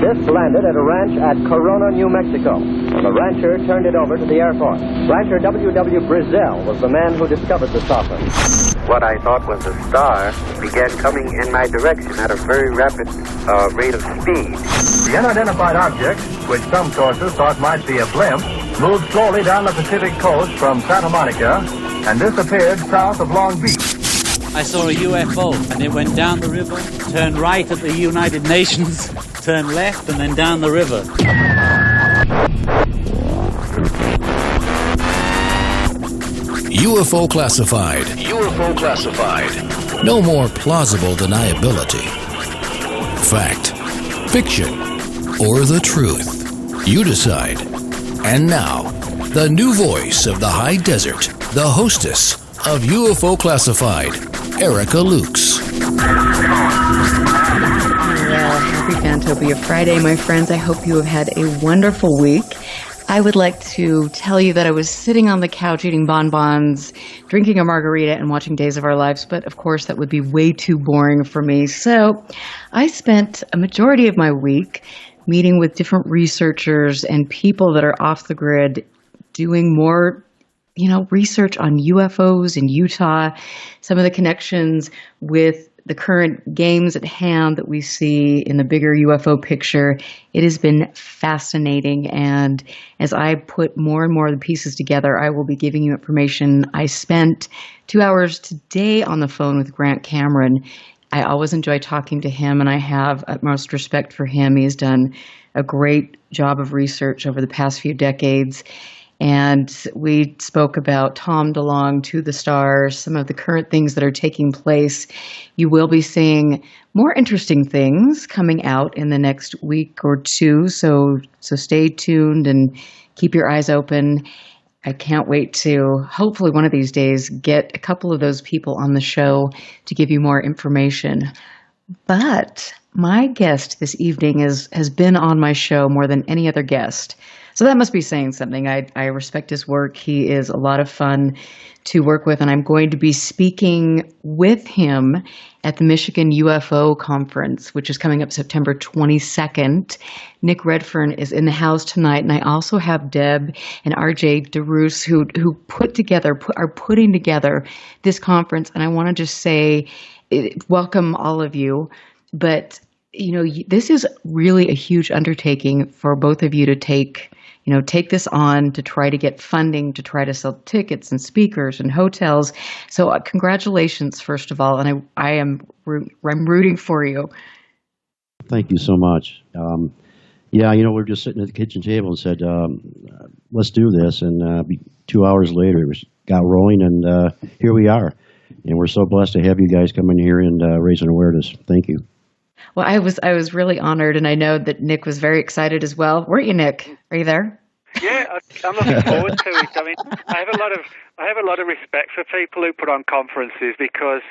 This landed at a ranch at Corona, New Mexico. The rancher turned it over to the Air Force. Rancher W.W. Brazell was the man who discovered the saucer. What I thought was a star began coming in my direction at a very rapid rate of speed. The unidentified object, which some sources thought might be a blimp, moved slowly down the Pacific coast from Santa Monica and disappeared south of Long Beach. I saw a UFO, and it went down the river, turned right at the United Nations, turned left, and then down the river. UFO Classified. UFO Classified. No more plausible deniability. Fact, fiction, or the truth. You decide. And now, the new voice of the high desert, the hostess of UFO Classified, Erica Lukes. Well, happy Fantopia Friday, my friends. I hope you have had a wonderful week. I would like to tell you that I was sitting on the couch eating bonbons, drinking a margarita, and watching Days of Our Lives, but of course that would be way too boring for me. So I spent a majority of my week meeting with different researchers and people that are off the grid doing more research on UFOs in Utah, some of the connections with the current games at hand that we see in the bigger UFO picture. It has been fascinating, and as I put more and more of the pieces together, I will be giving you information. I spent 2 hours today on the phone with Grant Cameron. I always enjoy talking to him, and I have utmost respect for him. He has done a great job of research over the past few decades. And we spoke about Tom DeLonge, To the Stars, some of the current things that are taking place. You will be seeing more interesting things coming out in the next week or two, so stay tuned and keep your eyes open. I can't wait to, hopefully one of these days, get a couple of those people on the show to give you more information. But my guest this evening has been on my show more than any other guest. So that must be saying something. I respect his work. He is a lot of fun to work with, and I'm going to be speaking with him at the Michigan UFO Conference, which is coming up September 22nd. Nick Redfern is in the house tonight, and I also have Deb and RJ DeRoos who are putting together this conference, and I want to just say welcome all of you. But this is really a huge undertaking for both of you to take this on, to try to get funding, to try to sell tickets and speakers and hotels. So congratulations, first of all, and I'm rooting for you. Thank you so much. We were just sitting at the kitchen table and said, let's do this. And 2 hours later, it got rolling, and here we are. And we're so blessed to have you guys come in here and raise an awareness. Thank you. Well, I was really honored, and I know that Nick was very excited as well. Weren't you, Nick? Are you there? Yeah, I'm looking forward to it. I mean, I have a lot of respect for people who put on conferences, because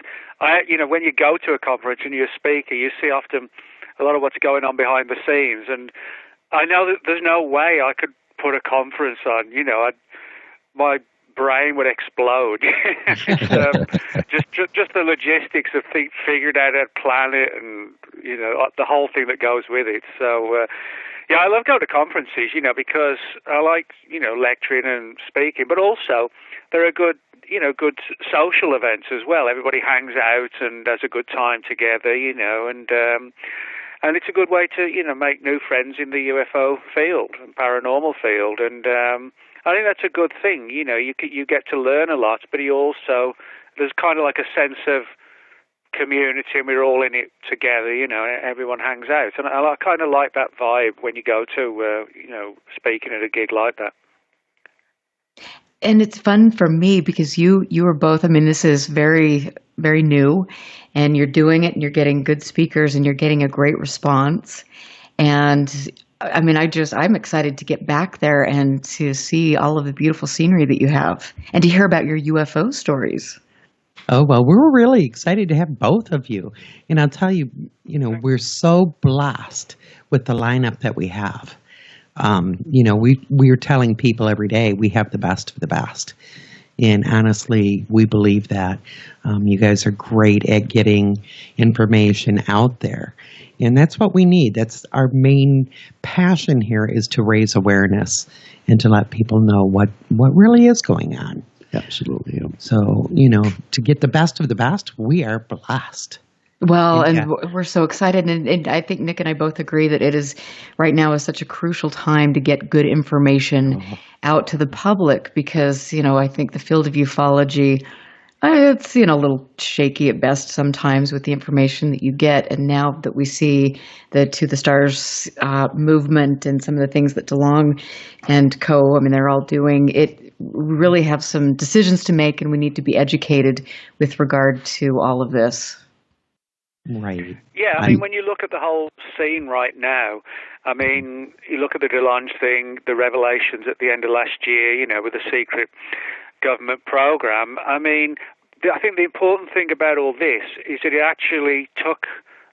when you go to a conference and you're a speaker, you see often a lot of what's going on behind the scenes, and I know that there's no way I could put a conference on. My brain would explode. Just the logistics of figuring out how to plan it, and the whole thing that goes with it. So I love going to conferences, because I like lecturing and speaking, but also there are good social events as well. Everybody hangs out and has a good time together, and it's a good way to make new friends in the UFO field and paranormal field, and I think that's a good thing. You get to learn a lot, but there's kind of like a sense of community, and we're all in it together. Everyone hangs out, and I kind of like that vibe when you go to speaking at a gig like that. And it's fun for me because you are both. I mean, this is very, very new, and you're doing it, and you're getting good speakers, and you're getting a great response. And I mean, I'm excited to get back there and to see all of the beautiful scenery that you have, and to hear about your UFO stories. Oh, well, we're really excited to have both of you. And I'll tell you, we're so blessed with the lineup that we have. We are telling people every day we have the best of the best. And honestly, we believe that. You guys are great at getting information out there. And that's what we need. That's our main passion here, is to raise awareness and to let people know what really is going on. Absolutely. Yeah. So, to get the best of the best, we are blessed. Well, and we're so excited. And I think Nick and I both agree that it is right now is such a crucial time to get good information out to the public because, I think the field of ufology, it's, a little shaky at best sometimes with the information that you get. And now that we see the To the Stars movement and some of the things that DeLong and co, they're all doing it. We really have some decisions to make, and we need to be educated with regard to all of this. Right. Yeah, when you look at the whole scene right now, you look at the DeLonge thing, the revelations at the end of last year, with the secret government program. I think the important thing about all this is that it actually took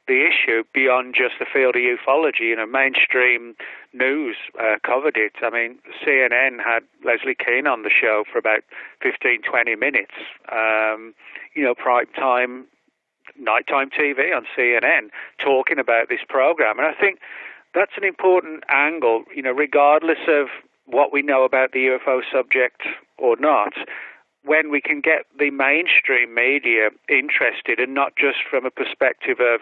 the issue beyond just the field of ufology. Mainstream news covered it. CNN had Leslie Kean on the show for about 15, 20 minutes. Prime time, nighttime TV on CNN, talking about this program. And I think that's an important angle, regardless of what we know about the UFO subject or not, when we can get the mainstream media interested, and not just from a perspective of,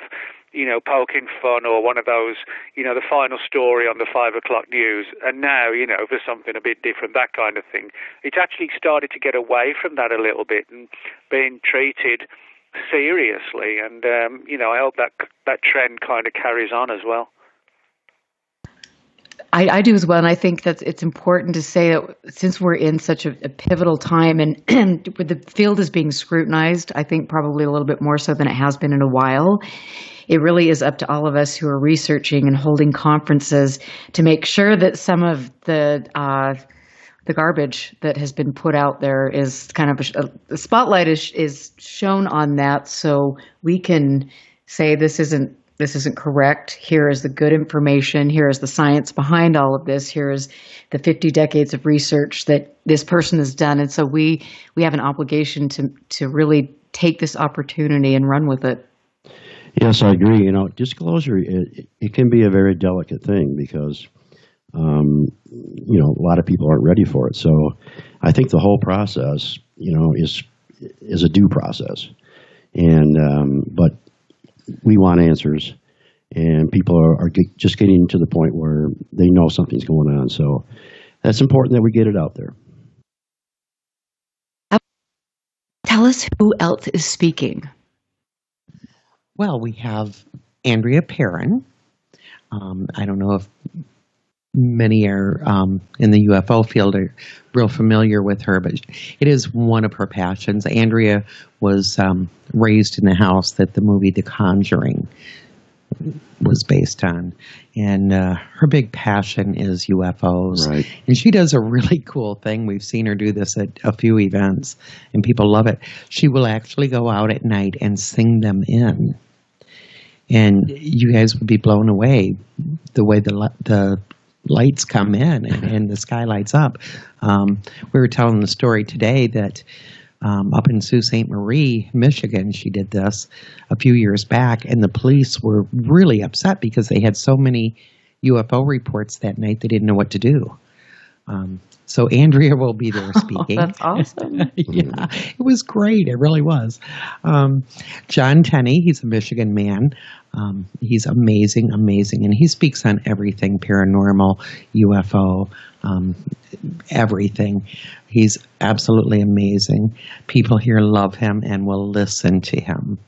poking fun or one of those, the final story on the 5 o'clock news, and now, for something a bit different, that kind of thing. It's actually started to get away from that a little bit and being treated seriously, and, I hope that trend kind of carries on as well. I do as well, and I think that it's important to say that since we're in such a pivotal time and the field is being scrutinized, I think probably a little bit more so than it has been in a while, it really is up to all of us who are researching and holding conferences to make sure that some of the garbage that has been put out there is kind of the spotlight is shown on that, so we can say this isn't correct. Here is the good information. Here is the science behind all of this. Here is the 50 decades of research that this person has done. And so we have an obligation to really take this opportunity and run with it. Yes, I agree. Disclosure, it can be a very delicate thing because, a lot of people aren't ready for it. So I think the whole process, is a due process. And, but we want answers, and people are just getting to the point where they know something's going on. So that's important that we get it out there. Tell us who else is speaking. Well, we have Andrea Perrin. I don't know if many are in the UFO field are real familiar with her, but it is one of her passions. Andrea was raised in the house that the movie The Conjuring was based on, and her big passion is UFOs. Right. And she does a really cool thing. We've seen her do this at a few events, and people love it. She will actually go out at night and sing them in, and you guys would be blown away the way the lights come in and the sky lights up. We were telling the story today that up in Sault Ste. Marie, Michigan, she did this a few years back, and the police were really upset because they had so many UFO reports that night they didn't know what to do. So Andrea will be there speaking. Oh, that's awesome. Yeah, it was great. It really was. John Tenney, he's a Michigan man. He's amazing, and he speaks on everything paranormal, UFO, everything. He's absolutely amazing. People here love him and will listen to him.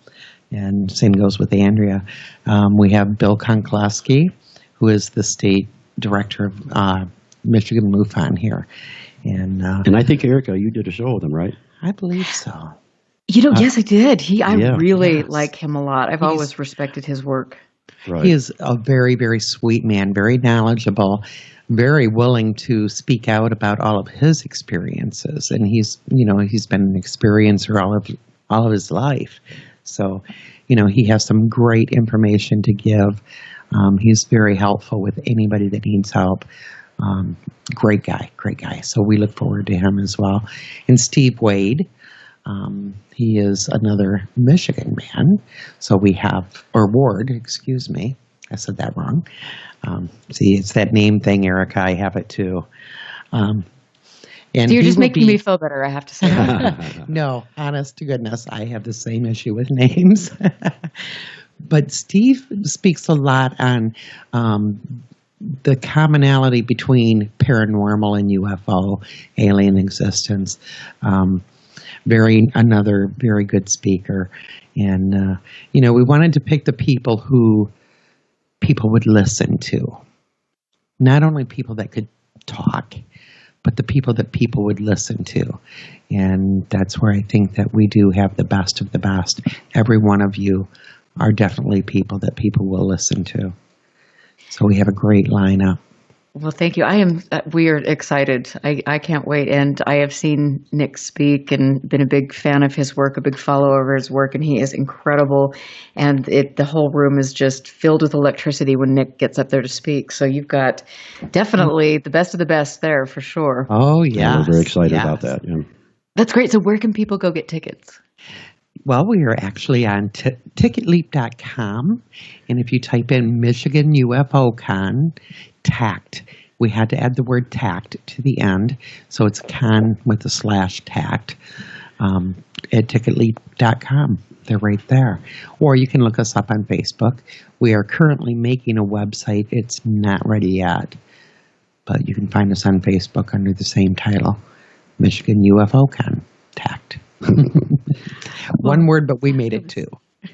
And same goes with Andrea. We have Bill Konklowski, who is the state director of Michigan MUFON here. And I think, Erica, you did a show with him, right? I believe so. Yes, I did. I really yes. like him a lot. I've always respected his work. Right. He is a very, very sweet man, very knowledgeable, very willing to speak out about all of his experiences. And he's been an experiencer all of his life. So, he has some great information to give. He's very helpful with anybody that needs help. Great guy. So we look forward to him as well. And Steve Wade, he is another Michigan man. So we have, or Ward, excuse me. I said that wrong. See, it's that name thing, Erica. I have it too. And so you're just making me feel better, I have to say. No, honest to goodness, I have the same issue with names. But Steve speaks a lot on the commonality between paranormal and UFO, alien existence. Another very good speaker. And, we wanted to pick the people who people would listen to. Not only people that could talk, but the people that people would listen to. And that's where I think that we do have the best of the best. Every one of you are definitely people that people will listen to. So we have a great lineup. Well, thank you. We are excited. I can't wait. And I have seen Nick speak and been a big fan of his work, a big follower of his work, and he is incredible. And the whole room is just filled with electricity when Nick gets up there to speak. So you've got definitely the best of the best there for sure. Oh, yeah. We're very excited about that. Yeah. That's great. So where can people go get tickets? Well, we are actually on ticketleap.com. And if you type in Michigan UFO Con, tact. We had to add the word tact to the end. So it's con with a /tact at ticketleap.com. They're right there. Or you can look us up on Facebook. We are currently making a website. It's not ready yet. But you can find us on Facebook under the same title, Michigan UFO Con, tact. One word, but we made it two.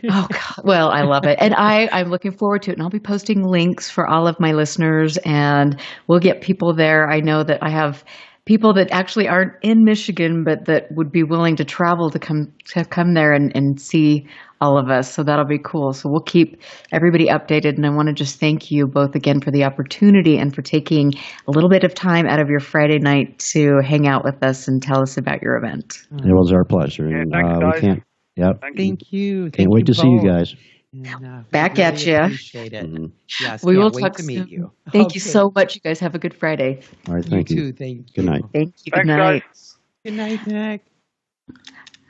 Oh, God. Well, I love it. And I'm looking forward to it. And I'll be posting links for all of my listeners, and we'll get people there. I know that I have people that actually aren't in Michigan, but that would be willing to travel to come there and see all of us. So that'll be cool. So we'll keep everybody updated. And I want to just thank you both again for the opportunity and for taking a little bit of time out of your Friday night to hang out with us and tell us about your event. It was our pleasure. Yeah, And thanks, guys. Yep. Thank you. Can't wait to see you guys. And, Back really at you. Appreciate it. Mm-hmm. Yes, We will wait talk to soon. meet you. Thank you so much. You guys have a good Friday. All right, thank you. You too. Thank you. Good night. Thank you. Thanks, Good night. guys. Good night, Nick.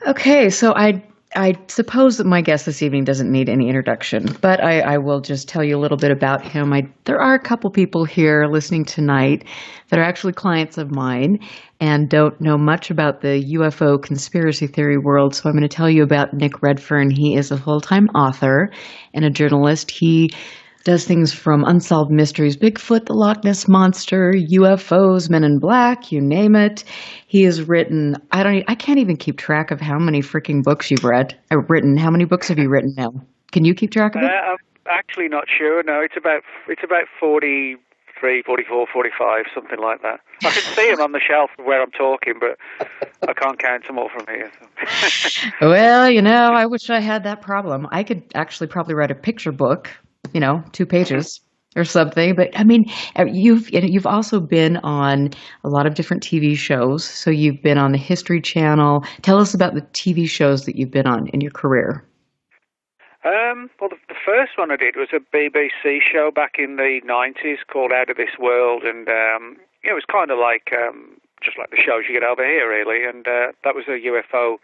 Okay, so I suppose that my guest this evening doesn't need any introduction, but I will just tell you a little bit about him. There are a couple people here listening tonight that are actually clients of mine and don't know much about the UFO conspiracy theory world, so I'm going to tell you about Nick Redfern. He is a full-time author and a journalist. He does things from unsolved mysteries, Bigfoot, the Loch Ness Monster, UFOs, Men in Black, you name it. He has written, I can't even keep track of how many freaking books you've written. How many books have you written now? Can you keep track of it? I'm actually not sure. No, it's about 43, 44, 45, something like that. I can see them on the shelf where I'm talking, but I can't count them all from here. So. Well, I wish I had that problem. I could actually probably write a picture book, 2 pages or something. But I mean, you've also been on a lot of different TV shows. So you've been on the History Channel. Tell us about the TV shows that you've been on in your career. Well, the first one I did was a BBC show back in the 90s called Out of This World, and it was kind of like just like the shows you get over here, really. And that was a UFO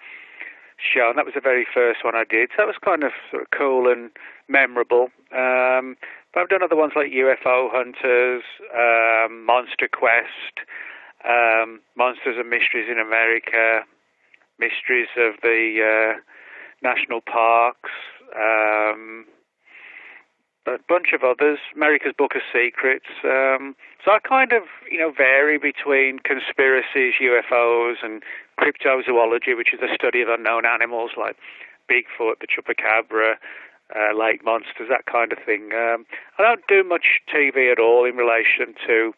show, and that was the very first one I did. So that was kind of sort of cool and memorable. But I've done other ones like UFO Hunters, Monster Quest, Monsters and Mysteries in America, Mysteries of the National Parks, a bunch of others, America's Book of Secrets. So I kind of, vary between conspiracies, UFOs, and cryptozoology, which is the study of unknown animals like Bigfoot, the Chupacabra, lake monsters, that kind of thing. I don't do much TV at all in relation to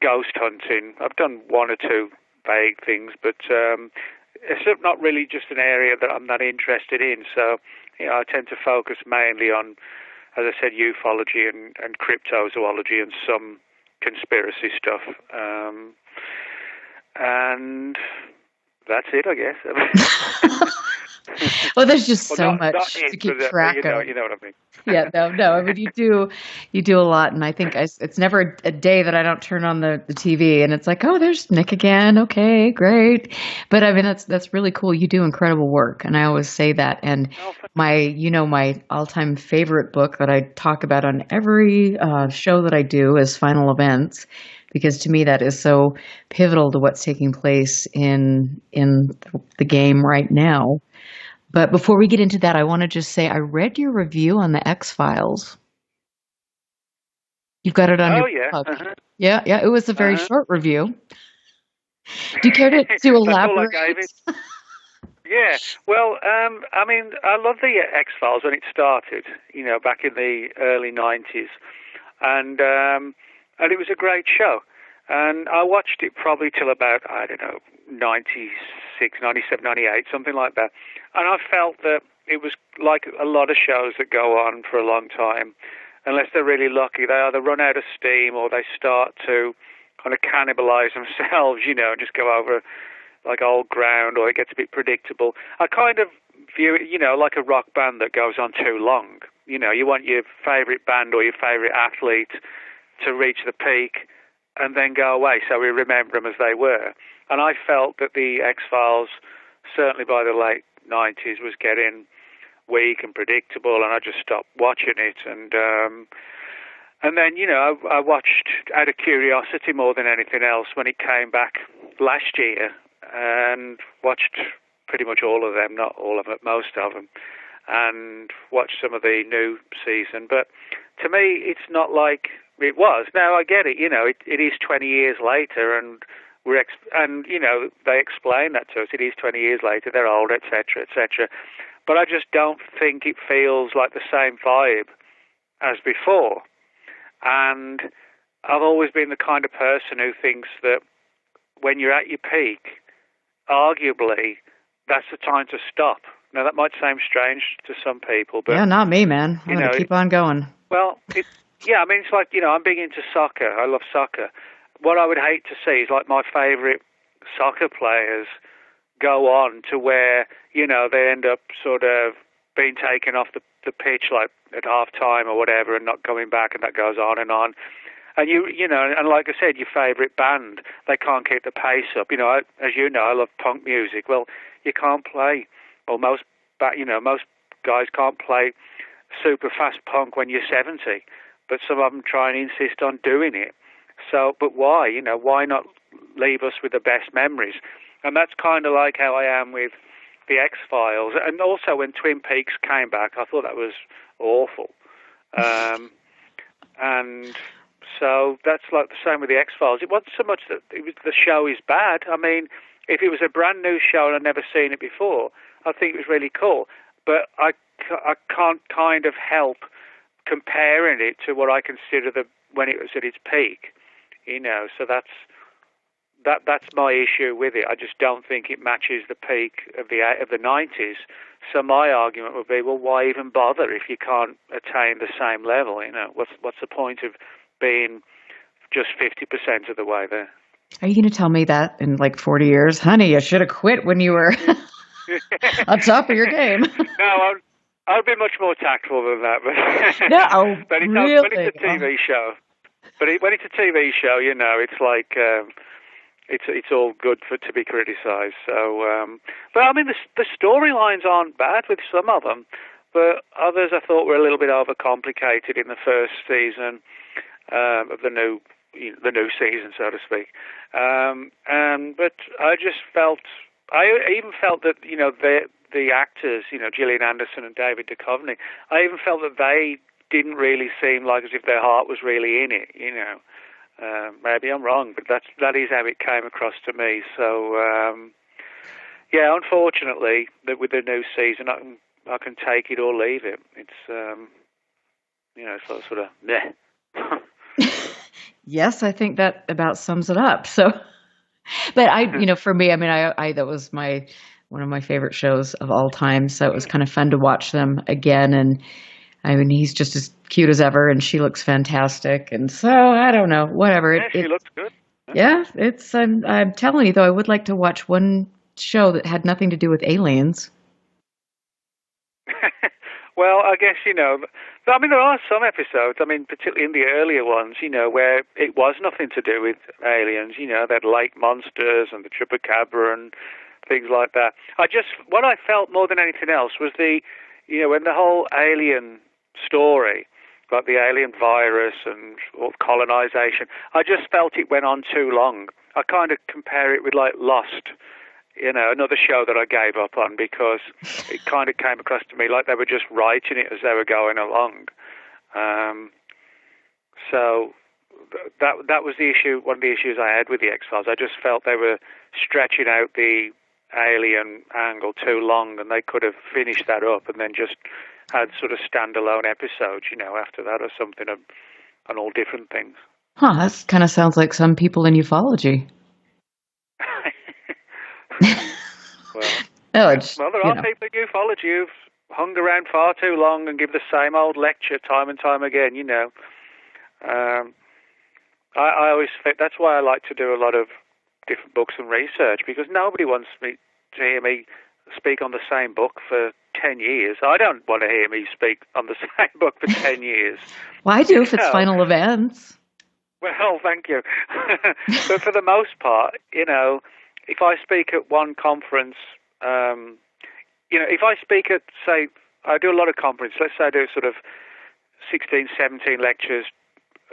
ghost hunting. I've done 1 or 2 vague things, but it's not really just an area that I'm not interested in. So, I tend to focus mainly on, as I said, ufology and cryptozoology and some conspiracy stuff. And that's it, I guess. Well, there's just Well, so not much in, to keep but, track you know, of. you know what I mean. Yeah, no. I mean, you do a lot, and I think it's never a day that I don't turn on the TV, and it's like, oh, there's Nick again. Okay, great. But I mean, that's really cool. You do incredible work, and I always say that. And my all-time favorite book that I talk about on every show that I do is Final Events, because to me that is so pivotal to what's taking place in the game right now. But before we get into that, I want to just say I read your review on the X-Files. You've got it on your blog. Uh-huh. Yeah, it was a very short review. Do you care to That's all I elaborate? gave it. Yeah, well, I mean, I love the X-Files when it started, you know, back in the early 90s. And it was a great show. And I watched it probably till about, I don't know, 96, 97, 98, something like that. And I felt that it was like a lot of shows that go on for a long time. Unless they're really lucky, they either run out of steam or they start to kind of cannibalize themselves, you know, and just go over like old ground, or it gets a bit predictable. I kind of view it, you know, like a rock band that goes on too long. You know, you want your favorite band or your favorite athlete to reach the peak and then go away, so we remember them as they were. And I felt that the X-Files, certainly by the late 90s, was getting weak and predictable, and I just stopped watching it. And then, you know, I watched out of curiosity more than anything else when it came back last year, and watched pretty much all of them, not all of them, most of them, and watched some of the new season. But to me, it's not like it was. Now, I get it, you know, it is 20 years later, and you know, they explain that to us. It is 20 years later, they're old, etc., etc. But I just don't think it feels like the same vibe as before. And I've always been the kind of person who thinks that when you're at your peak, arguably, that's the time to stop. Now, that might sound strange to some people, but... Yeah, not me, man. I'm going to keep on going. Well, I mean, it's like, you know, I'm big into soccer. I love soccer. What I would hate to see is like my favourite soccer players go on to where, you know, they end up sort of being taken off the pitch like at half-time or whatever and not coming back, and that goes on and on. And you know, and like I said, your favourite band, they can't keep the pace up. You know, as you know, I love punk music. Well, you can't play, or most guys can't play super fast punk when you're 70, but some of them try and insist on doing it. So, but why? You know, why not leave us with the best memories? And that's kind of like how I am with the X-Files. And also when Twin Peaks came back, I thought that was awful. And so that's like the same with the X-Files. It wasn't so much that the show is bad. I mean, if it was a brand new show and I'd never seen it before, I think it was really cool. But I can't kind of help comparing it to what I consider when it was at its peak. You know, so that's my issue with it. I just don't think it matches the peak of the 90s. So my argument would be, well, why even bother if you can't attain the same level? You know, what's the point of being just 50% of the way there? Are you going to tell me that in like 40 years? Honey, you should have quit when you were on top of your game. No, I'd be much more tactful than that. But no, but really? When it's a TV show. But when it's a TV show, you know, it's like it's all good to be criticised. So, but I mean, the storylines aren't bad with some of them, but others I thought were a little bit overcomplicated in the first season of the new season, so to speak. But I even felt that, you know, the actors, you know, Gillian Anderson and David Duchovny, I even felt that they didn't really seem like as if their heart was really in it, you know. Maybe I'm wrong, but that is how it came across to me. So, yeah, unfortunately, with the new season, I can take it or leave it. It's, you know, sort of meh. Yes, I think that about sums it up. So, but you know, for me, I mean, that was one of my favorite shows of all time. So it was kind of fun to watch them again. And I mean, he's just as cute as ever, and she looks fantastic. And so I don't know, whatever. Yeah, she looks good. Yeah, it's. I'm telling you though, I would like to watch one show that had nothing to do with aliens. Well, I guess, there are some episodes, particularly in the earlier ones, where it was nothing to do with aliens, they had lake monsters and the chupacabra and things like that. What I felt more than anything else was when the whole alien story, like the alien virus and colonization, I just felt it went on too long. I kind of compare it with like Lost, another show that I gave up on because it kind of came across to me like they were just writing it as they were going along. So that was the issue. One of the issues I had with the X-Files. I just felt they were stretching out the alien angle too long, and they could have finished that up and then just had sort of standalone episodes, after that or something on all different things. Huh, that kind of sounds like some people in ufology. There are people in ufology who've hung around far too long and give the same old lecture time and time again, I always think that's why I like to do a lot of different books and research, because nobody wants me to hear me speak on the same book for 10 years. I don't want to hear me speak on the same book for 10 years. Well, I do if it's final events. Well, thank you. But for the most part, if I speak at one conference, if I speak at, say, I do a lot of conferences. Let's say I do sort of 16, 17 lectures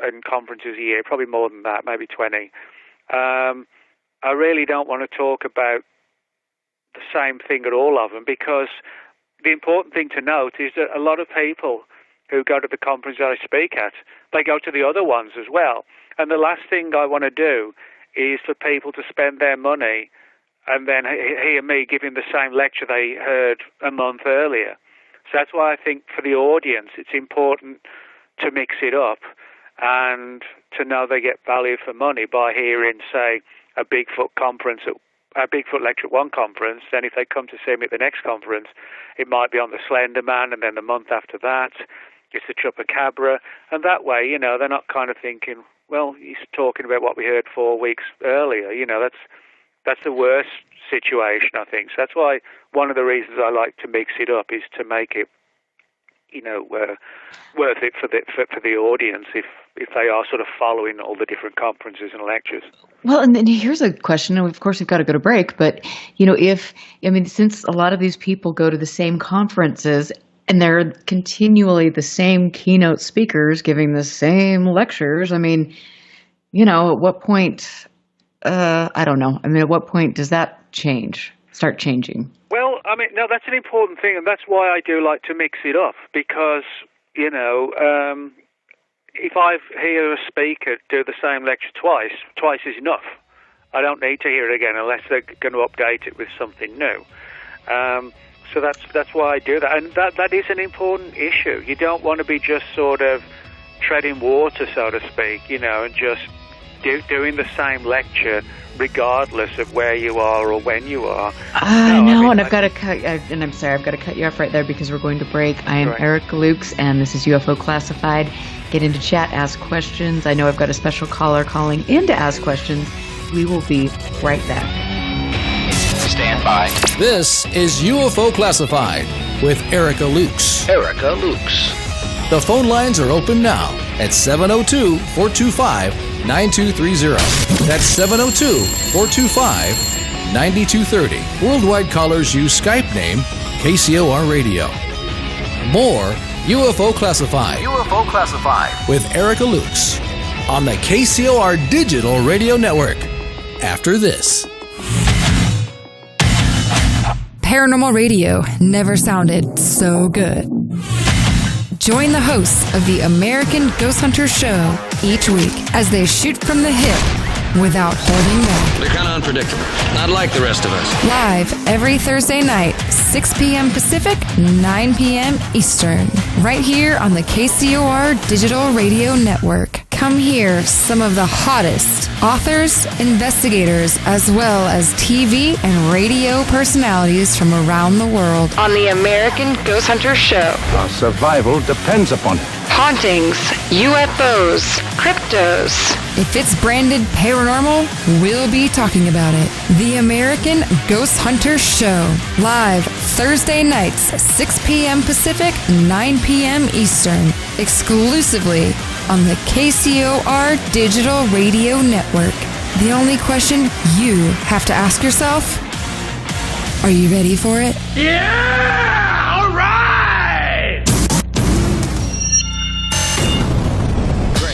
and conferences a year, probably more than that, maybe 20. I really don't want to talk about the same thing at all of them, because the important thing to note is that a lot of people who go to the conference that I speak at, they go to the other ones as well. And the last thing I want to do is for people to spend their money and then hear me giving the same lecture they heard a month earlier. So that's why I think for the audience it's important to mix it up and to know they get value for money by hearing, say, a Bigfoot conference, a Bigfoot lecture at one conference. Then if they come to see me at the next conference, it might be on the Slender Man, and then the month after that it's the Chupacabra. And that way, they're not kind of thinking, well, he's talking about what we heard 4 weeks earlier. That's the worst situation, I think. So that's why one of the reasons I like to mix it up is to make it, worth it for the audience if they are sort of following all the different conferences and lectures. Well, and then here's a question, and of course we've got to go to break, but, since a lot of these people go to the same conferences and they're continually the same keynote speakers giving the same lectures, at what point, I don't know. At what point does that start changing? Well, no, that's an important thing, and that's why I do like to mix it up, because, if I hear a speaker do the same lecture twice is enough. I don't need to hear it again unless they're going to update it with something new. So that's why I do that, and that is an important issue. You don't want to be just sort of treading water, so to speak, and just doing the same lecture regardless of where you are or when you are. And I've got to cut. And I'm sorry, I've got to cut you off right there because we're going to break. I am Erica Lukes, and this is UFO Classified. Get into chat, ask questions. I know I've got a special caller calling in to ask questions. We will be right back. Stand by. This is UFO Classified with Erica Lukes. Erica Lukes. The phone lines are open now at 702-425-9230. That's 702-425-9230. Worldwide callers use Skype name KCOR Radio. More UFO Classified. UFO Classified. With Erica Lukes on the KCOR Digital Radio Network. After this. Paranormal radio never sounded so good. Join the hosts of the American Ghost Hunter Show each week as they shoot from the hip without holding back. They're kind of unpredictable, not like the rest of us. Live every Thursday night, 6 p.m. Pacific, 9 p.m. Eastern, right here on the KCOR Digital Radio Network. Come hear some of the hottest authors, investigators, as well as TV and radio personalities from around the world on the American Ghost Hunter Show. Our survival depends upon it. hauntings, UFOs, cryptos. If it's branded paranormal, we'll be talking about it. The American Ghost Hunter Show. Live Thursday nights, 6 p.m. Pacific, 9 p.m. Eastern. Exclusively on the KCOR Digital Radio Network. The only question you have to ask yourself, are you ready for it? Yeah! All right!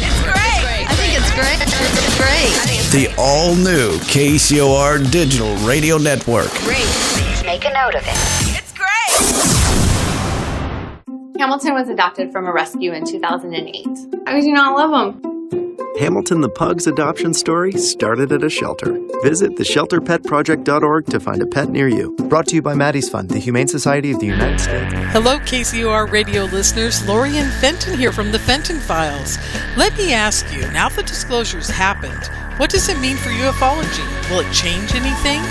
It's great. I think it's great. It's great. The all-new KCOR Digital Radio Network. Great. Please make a note of it. It's great. Hamilton was adopted from a rescue in 2008. How could you not love him? Hamilton the Pug's adoption story started at a shelter. Visit theshelterpetproject.org to find a pet near you. Brought to you by Maddie's Fund, the Humane Society of the United States. Hello, KCOR radio listeners. Lori and Fenton here from the Fenton Files. Let me ask you, now that disclosure's happened, what does it mean for ufology? Will it change anything?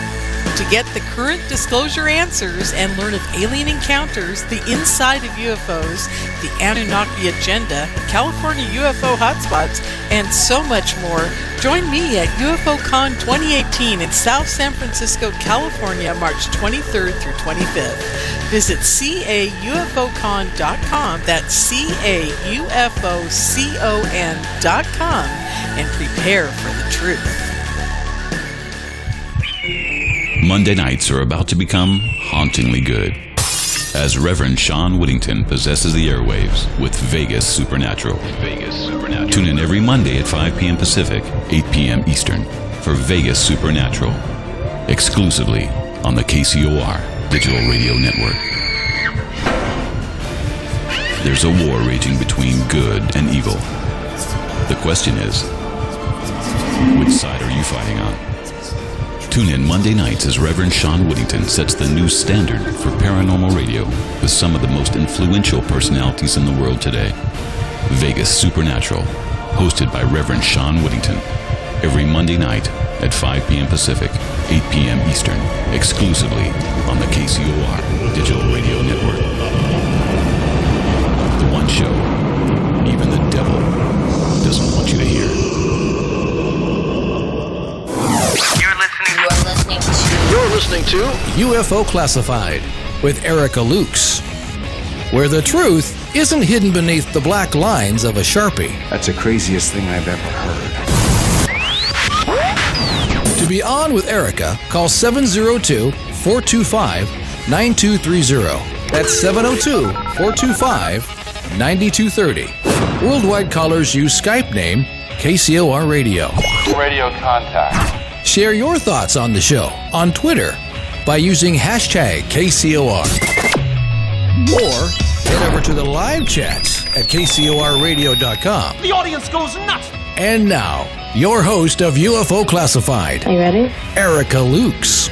To get the current disclosure answers and learn of alien encounters, the inside of UFOs, the Anunnaki agenda, California UFO hotspots, and so much more, join me at UFOCon 2018 in South San Francisco, California, March 23rd through 25th. Visit caufocon.com, that's caufocon.com, and prepare for the truth. Monday nights are about to become hauntingly good, as Reverend Sean Whittington possesses the airwaves with Vegas Supernatural. Tune in every Monday at 5 p.m. Pacific, 8 p.m. Eastern for Vegas Supernatural, exclusively on the KCOR Digital Radio Network. There's a war raging between good and evil. The question is, which side are you fighting on? Tune in Monday nights as Reverend Sean Whittington sets the new standard for paranormal radio with some of the most influential personalities in the world today. Vegas Supernatural, hosted by Reverend Sean Whittington, every Monday night at 5 p.m. Pacific, 8 p.m. Eastern, exclusively on the KCOR Digital Radio Network. The one show even the devil doesn't want you to hear. You're listening to UFO Classified with Erica Lukes, where the truth isn't hidden beneath the black lines of a Sharpie. That's the craziest thing I've ever heard. To be on with Erica, call 702-425-9230. That's 702-425-9230. Worldwide callers use Skype name KCOR Radio. Radio contact. Share your thoughts on the show on Twitter by using hashtag KCOR. Or head over to the live chats at KCORradio.com. The audience goes nuts. And now, your host of UFO Classified. Are you ready? Erica Lukes.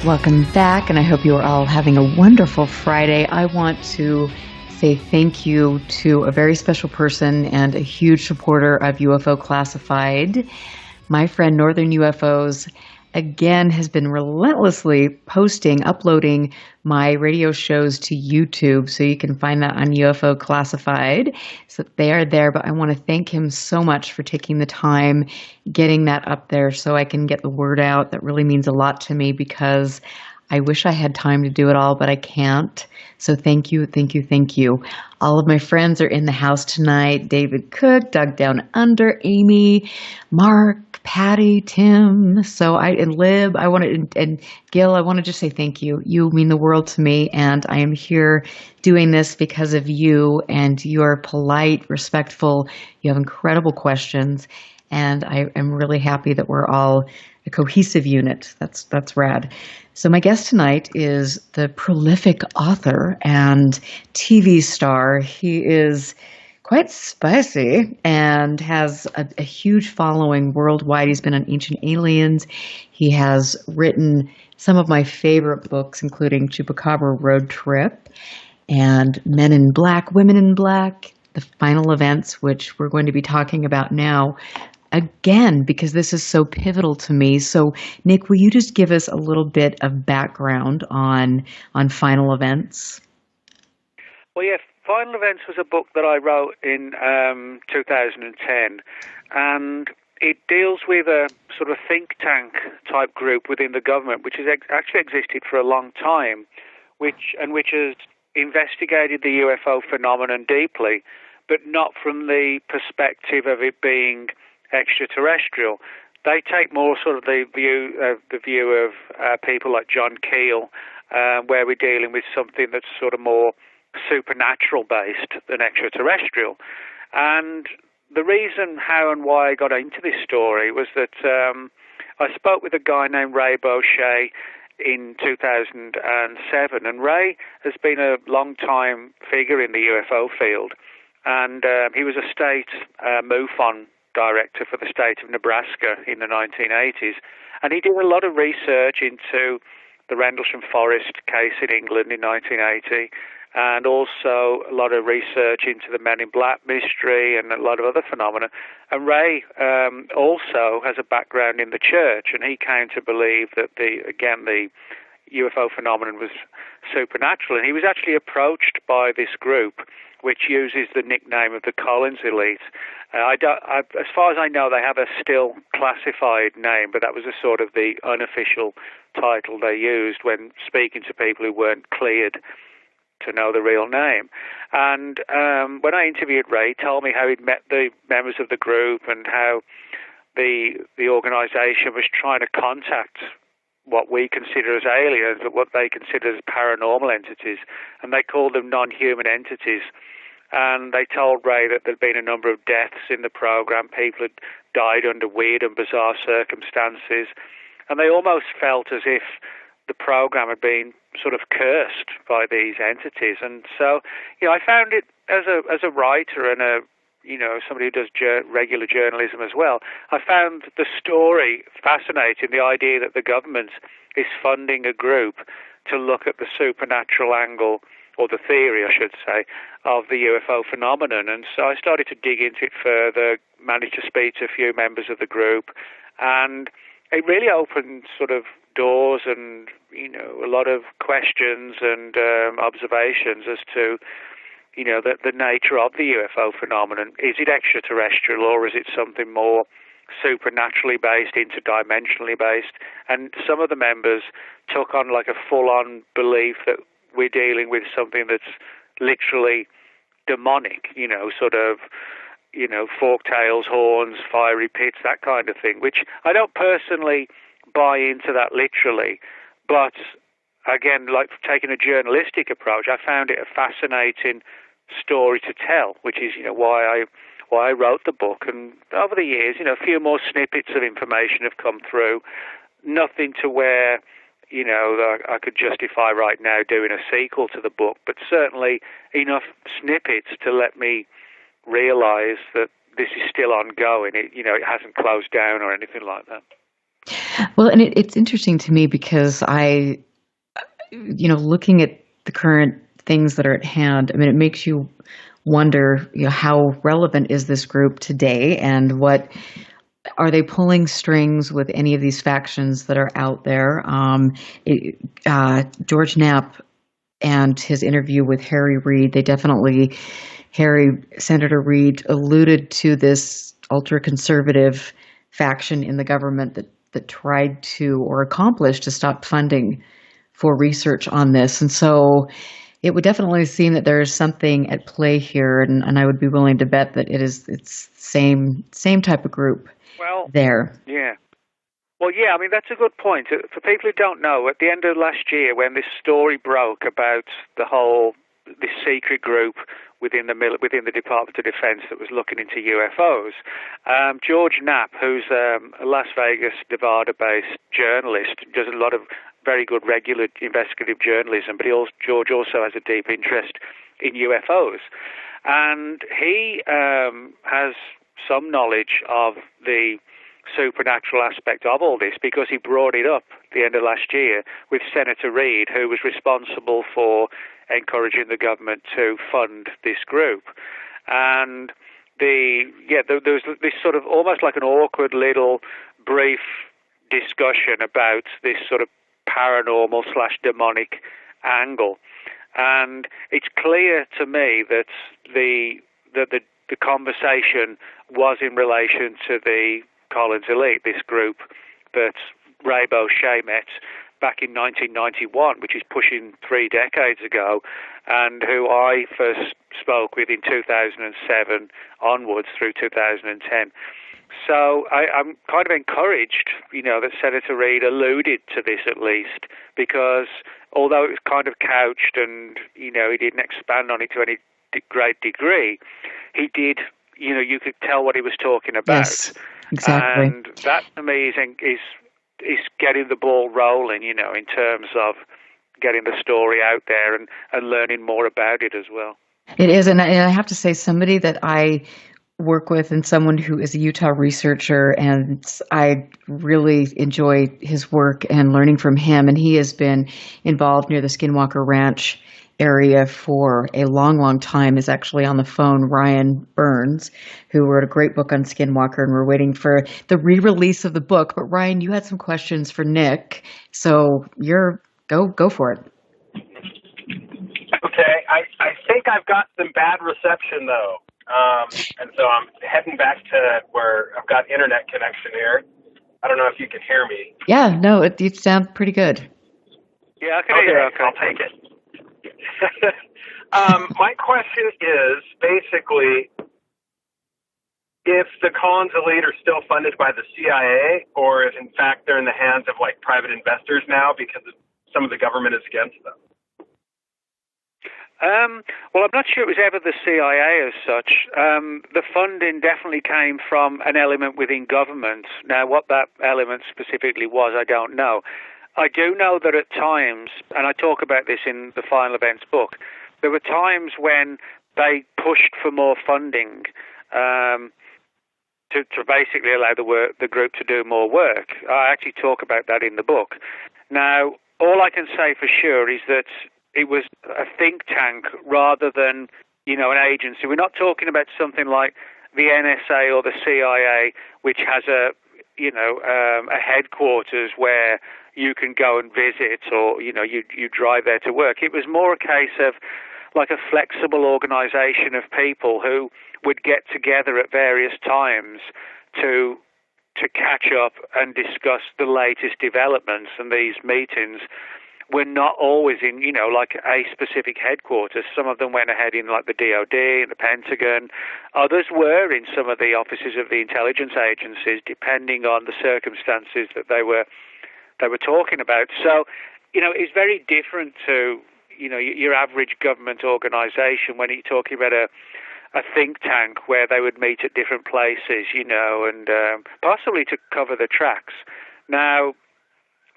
Welcome back, and I hope you are all having a wonderful Friday. I want to say thank you to a very special person and a huge supporter of UFO Classified. My friend Northern UFOs, again, has been relentlessly uploading my radio shows to YouTube, so you can find that on UFO Classified. So they are there, but I want to thank him so much for taking the time, getting that up there so I can get the word out. That really means a lot to me because I wish I had time to do it all, but I can't. So thank you, thank you, thank you. All of my friends are in the house tonight. David Cook, Doug Down Under, Amy, Mark, Patty, Tim, and Lib, and Gil, I want to just say thank you. You mean the world to me, and I am here doing this because of you, and you are polite, respectful, you have incredible questions, and I am really happy that we're all a cohesive unit. That's rad. So my guest tonight is the prolific author and TV star. He is quite spicy and has a huge following worldwide. He's been on Ancient Aliens. He has written some of my favorite books, including Chupacabra Road Trip and Men in Black, Women in Black, The Final Events, which we're going to be talking about now. Again, because this is so pivotal to me. So, Nick, will you just give us a little bit of background on Final Events? Well, yeah, Final Events was a book that I wrote in 2010, and it deals with a sort of think tank type group within the government, which has actually existed for a long time, which has investigated the UFO phenomenon deeply, but not from the perspective of it being extraterrestrial. They take more sort of the view of people like John Keel, where we're dealing with something that's sort of more supernatural based than extraterrestrial. And the reason how and why I got into this story was that I spoke with a guy named Ray Boucher in 2007, and Ray has been a long-time figure in the UFO field, and he was a state MUFON director for the state of Nebraska in the 1980s, and he did a lot of research into the Rendlesham Forest case in England in 1980, and also a lot of research into the Men in Black mystery and a lot of other phenomena. And Ray also has a background in the church, and he came to believe that the UFO phenomenon was supernatural. And he was actually approached by this group, which uses the nickname of the Collins Elite. As far as I know, they have a still classified name, but that was a sort of the unofficial title they used when speaking to people who weren't cleared to know the real name. And when I interviewed Ray, he told me how he'd met the members of the group and how the organisation was trying to contact what we consider as aliens, but what they consider as paranormal entities, and they called them non-human entities. And they told Ray that there'd been a number of deaths in the program. People had died under weird and bizarre circumstances, and they almost felt as if the program had been sort of cursed by these entities. And so, I found it as a writer and somebody who does regular journalism as well, I found the story fascinating, the idea that the government is funding a group to look at the supernatural angle, or the theory, I should say, of the UFO phenomenon. And so I started to dig into it further, managed to speak to a few members of the group, and it really opened sort of doors and, a lot of questions and observations as to, the nature of the UFO phenomenon. Is it extraterrestrial, or is it something more supernaturally based, interdimensionally based? And some of the members took on like a full-on belief that we're dealing with something that's literally demonic, forked tails, horns, fiery pits, that kind of thing, which I don't personally buy into that literally. But again, like taking a journalistic approach, I found it a fascinating story to tell, which is, why I wrote the book. And over the years, a few more snippets of information have come through. Nothing to where, I could justify right now doing a sequel to the book, but certainly enough snippets to let me realize that this is still ongoing. It hasn't closed down or anything like that. Well, and it's interesting to me because looking at the current things that are at hand, it makes you wonder, how relevant is this group today, and what are they pulling strings with any of these factions that are out there? George Knapp and his interview with Harry Reid, Senator Reid alluded to this ultra-conservative faction in the government that tried to, or accomplished, to stop funding for research on this. And so it would definitely seem that there is something at play here, and I would be willing to bet that it's same type of group there. Yeah. Well, yeah, that's a good point. For people who don't know, at the end of last year, when this story broke about this secret group within the Department of Defense that was looking into UFOs, George Knapp, who's a Las Vegas, Nevada-based journalist, does a lot of very good regular investigative journalism, but George also has a deep interest in UFOs. And he has some knowledge of the supernatural aspect of all this, because he brought it up at the end of last year with Senator Reid, who was responsible for encouraging the government to fund this group. And there was this sort of almost like an awkward little brief discussion about this sort of paranormal / demonic angle. And it's clear to me that the conversation was in relation to the Collins elite, this group that Raybo Shea met back in 1991, which is pushing 3 decades ago, and who I first spoke with in 2007 onwards through 2010. So I'm kind of encouraged, that Senator Reid alluded to this at least, because although it was kind of couched and, he didn't expand on it to any great degree, he did, you could tell what he was talking about. Yes, exactly. And that to me is getting the ball rolling, in terms of getting the story out there and learning more about it as well. It is, and I have to say, somebody that I work with and someone who is a Utah researcher, and I really enjoy his work and learning from him, and he has been involved near the Skinwalker Ranch area for a long, long time, is actually on the phone, Ryan Burns, who wrote a great book on Skinwalker, and we're waiting for the re-release of the book. But Ryan, you had some questions for Nick, so go for it. Okay, I think I've got some bad reception though, and so I'm heading back to where I've got internet connection here. I don't know if you can hear me. Yeah, no, you sound pretty good. Yeah, I can hear you. Okay. I'll take it. My question is basically if the Collins elite are still funded by the CIA, or if in fact they're in the hands of like private investors now because some of the government is against them. Well, I'm not sure it was ever the CIA as such. The funding definitely came from an element within government. Now, what that element specifically was, I don't know. I do know that at times, and I talk about this in the Final Events book, there were times when they pushed for more funding to basically allow the group to do more work. I actually talk about that in the book. Now, all I can say for sure is that it was a think tank rather than, an agency. We're not talking about something like the NSA or the CIA, which has a headquarters where you can go and visit, or you drive there to work. It was more a case of like a flexible organization of people who would get together at various times to catch up and discuss the latest developments. And these meetings were not always in like a specific headquarters. Some of them went ahead in like the DOD and the Pentagon. Others were in some of the offices of the intelligence agencies, depending on the circumstances that they were talking about. So, it's very different to, your average government organization when you're talking about a think tank where they would meet at different places, and possibly to cover the tracks. Now,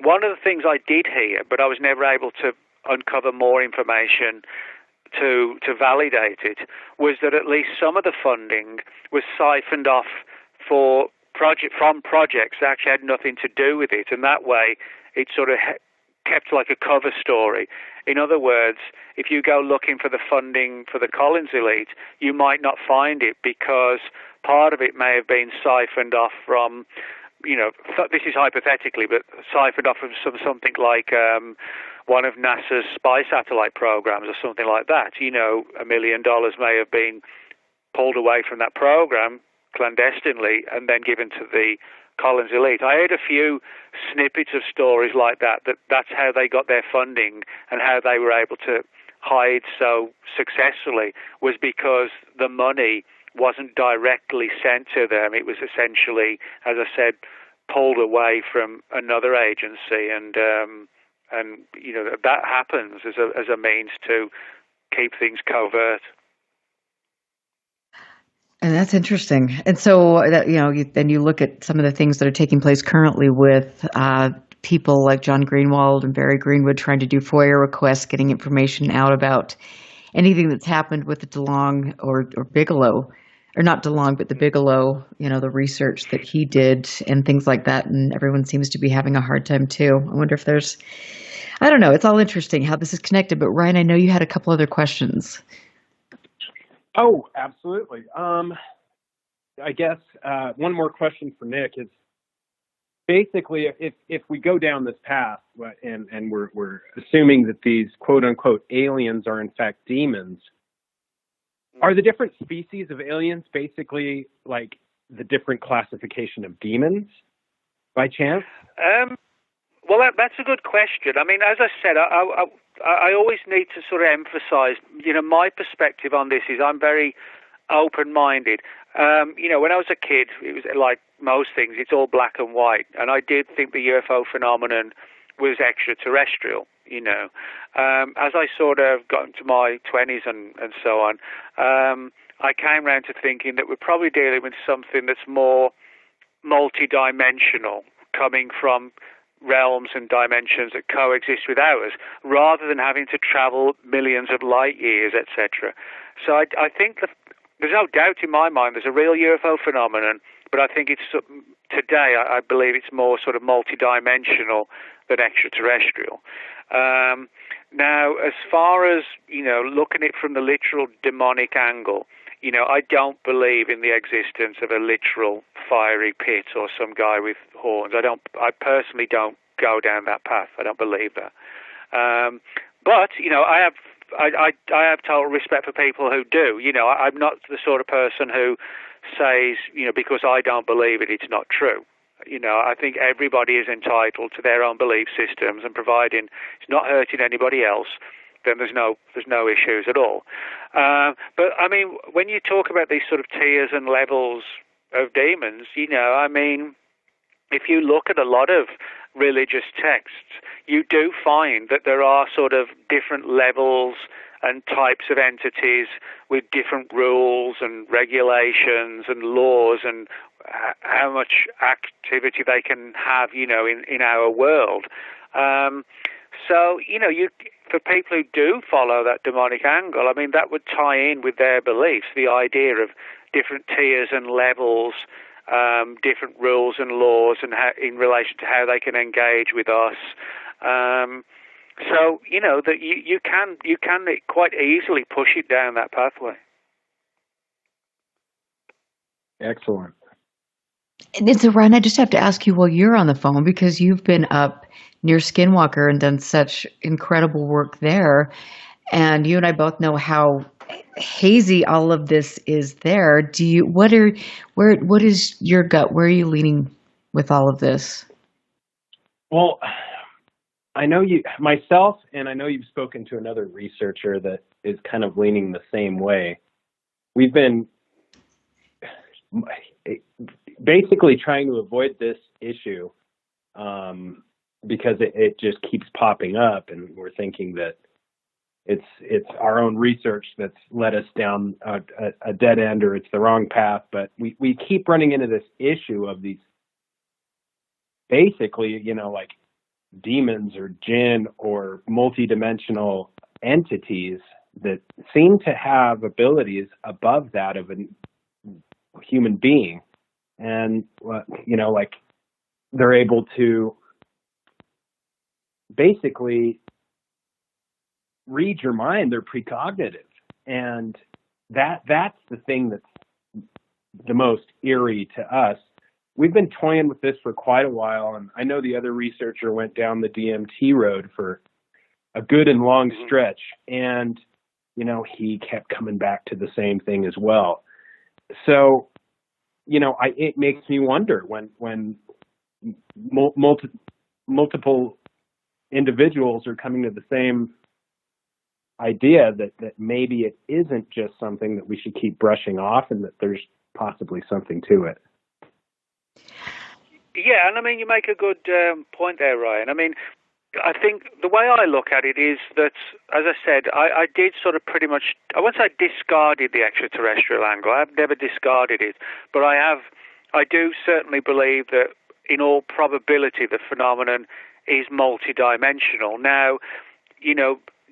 one of the things I did hear, but I was never able to uncover more information to validate it, was that at least some of the funding was siphoned off from projects that actually had nothing to do with it, and that way it sort of kept like a cover story. In other words, if you go looking for the funding for the Collins elite, you might not find it because part of it may have been siphoned off from, this is hypothetically, but siphoned off from something like one of NASA's spy satellite programs or something like that. $1 million may have been pulled away from that program clandestinely and then given to the Collins elite. I heard a few snippets of stories like that's how they got their funding and how they were able to hide so successfully was because the money wasn't directly sent to them. It was essentially, as I said, pulled away from another agency, and that happens as a means to keep things covert. And that's interesting. And so, then you look at some of the things that are taking place currently with people like John Greenwald and Barry Greenwood trying to do FOIA requests, getting information out about anything that's happened with the DeLong or Bigelow, or not DeLong, but the Bigelow, the research that he did and things like that. And everyone seems to be having a hard time too. I wonder if I don't know. It's all interesting how this is connected. But Ryan, I know you had a couple other questions. Oh, absolutely. I guess one more question for Nick is, basically, if we go down this path and we're assuming that these quote unquote aliens are in fact demons, are the different species of aliens basically like the different classification of demons by chance? Well, that's a good question. I mean, as I said, I always need to sort of emphasize, my perspective on this is I'm very open-minded. When I was a kid, it was like most things, it's all black and white. And I did think the UFO phenomenon was extraterrestrial, As I sort of got into my 20s and so on, I came around to thinking that we're probably dealing with something that's more multi-dimensional, coming from realms and dimensions that coexist with ours, rather than having to travel millions of light years, etc. So I think there's no doubt in my mind there's a real UFO phenomenon, but I think it's today I believe it's more sort of multi-dimensional than extraterrestrial. Now, as far as looking at it from the literal demonic angle, I don't believe in the existence of a literal fiery pit or some guy with horns. I personally don't go down that path. I don't believe that. But I have total respect for people who do. I'm not the sort of person who says, because I don't believe it, it's not true. I think everybody is entitled to their own belief systems, and providing it's not hurting anybody else, then there's no issues at all. But I mean, when you talk about these sort of tiers and levels of demons, I mean, if you look at a lot of religious texts, you do find that there are sort of different levels and types of entities with different rules and regulations and laws and how much activity they can have, in our world. So, for people who do follow that demonic angle, I mean, that would tie in with their beliefs, the idea of different tiers and levels, different rules and laws, and in relation to how they can engage with us. So, that you can quite easily push it down that pathway. Excellent. And it's Ryan, I just have to ask you while you're on the phone, because you've been up near Skinwalker and done such incredible work there, and you and I both know how hazy all of this is there. What is your gut? Where are you leaning with all of this? Well, I know myself, and I know you've spoken to another researcher that is kind of leaning the same way. We've been basically trying to avoid this issue because it just keeps popping up, and we're thinking that it's our own research that's led us down a dead end, or it's the wrong path. But we keep running into this issue of these basically, like demons or jinn or multidimensional entities that seem to have abilities above that of a human being. And, like they're able to basically read your mind. They're precognitive. And that's the thing that's the most eerie to us. We've been toying with this for quite a while, and I know the other researcher went down the DMT road for a good and long stretch, and, he kept coming back to the same thing as well. So, it makes me wonder when multiple individuals are coming to the same idea that maybe it isn't just something that we should keep brushing off, and that there's possibly something to it. Yeah, and I mean, you make a good point there, Ryan. I mean, I think the way I look at it is that, as I said, I did sort of pretty much, I won't say discarded the extraterrestrial angle. I've never discarded it, but I do certainly believe that in all probability the phenomenon is multidimensional. Now,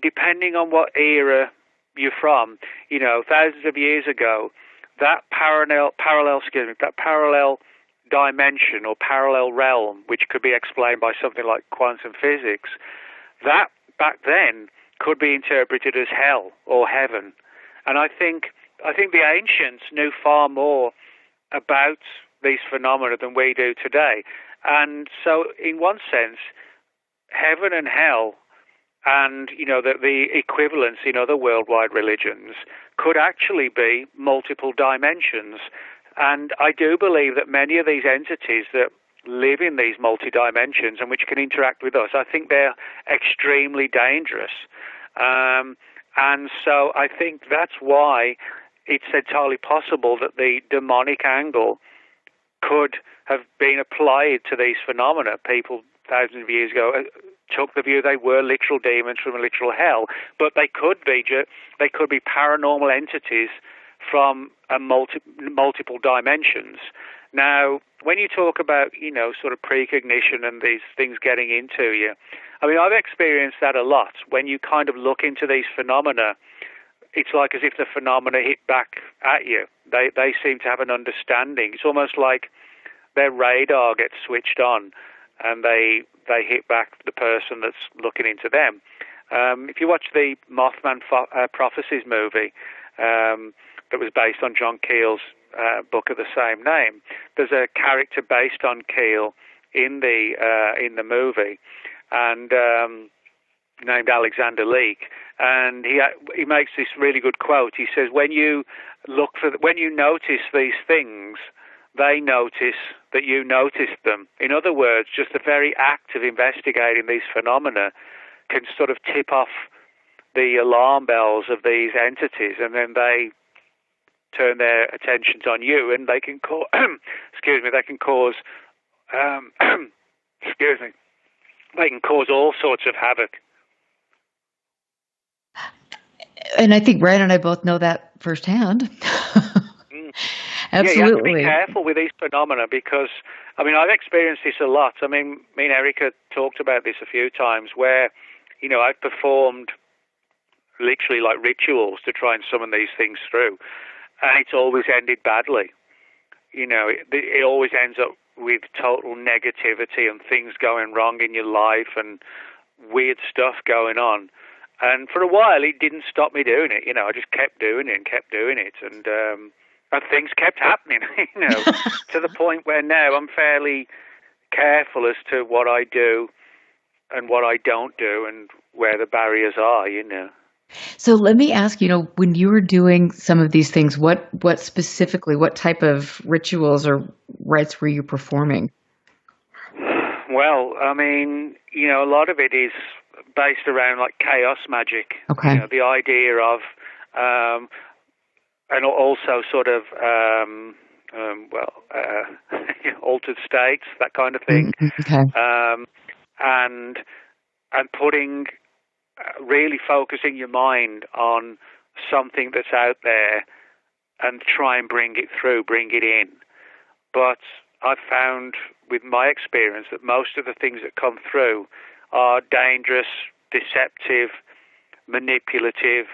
depending on what era you're from, thousands of years ago, that parallel dimension or parallel realm, which could be explained by something like quantum physics, that back then could be interpreted as hell or heaven. And I think the ancients knew far more about these phenomena than we do today. And so, in one sense, heaven and hell and, the equivalents in other worldwide religions could actually be multiple dimensions. And I do believe that many of these entities that live in these multi-dimensions and which can interact with us, I think they're extremely dangerous. And so I think that's why it's entirely possible that the demonic angle could have been applied to these phenomena. People thousands of years ago took the view they were literal demons from a literal hell, but they could be paranormal entities from multiple dimensions. Now, when you talk about, sort of precognition and these things getting into you, I mean, I've experienced that a lot. When you kind of look into these phenomena, it's like as if the phenomena hit back at you. They seem to have an understanding. It's almost like their radar gets switched on and they hit back the person that's looking into them. If you watch the Mothman Prophecies movie that was based on John Keel's book of the same name, there's a character based on Keel in the movie, and named Alexander Leake, and he makes this really good quote. He says, when you notice these things, they notice that you noticed them. In other words, just the very act of investigating these phenomena can sort of tip off the alarm bells of these entities, and then they turn their attentions on you, and they can cause, they can cause, they can cause all sorts of havoc. And I think Brian and I both know that firsthand. Absolutely. Yeah, you have to be careful with these phenomena because, I mean, I've experienced this a lot. I mean, me and Erica talked about this a few times where, I've performed literally like rituals to try and summon these things through, and it's always ended badly. It always ends up with total negativity and things going wrong in your life and weird stuff going on. And for a while, it didn't stop me doing it. I just kept doing it, and things kept happening. To the point where now I'm fairly careful as to what I do and what I don't do, and where the barriers are. So let me ask, when you were doing some of these things, what specifically, what type of rituals or rites were you performing? Well, I mean, a lot of it is based around like chaos magic. Okay. The idea of, and also sort of, altered states, that kind of thing. Okay. And putting, really focusing your mind on something that's out there and try and bring it through, bring it in. But I've found with my experience that most of the things that come through are dangerous, deceptive, manipulative,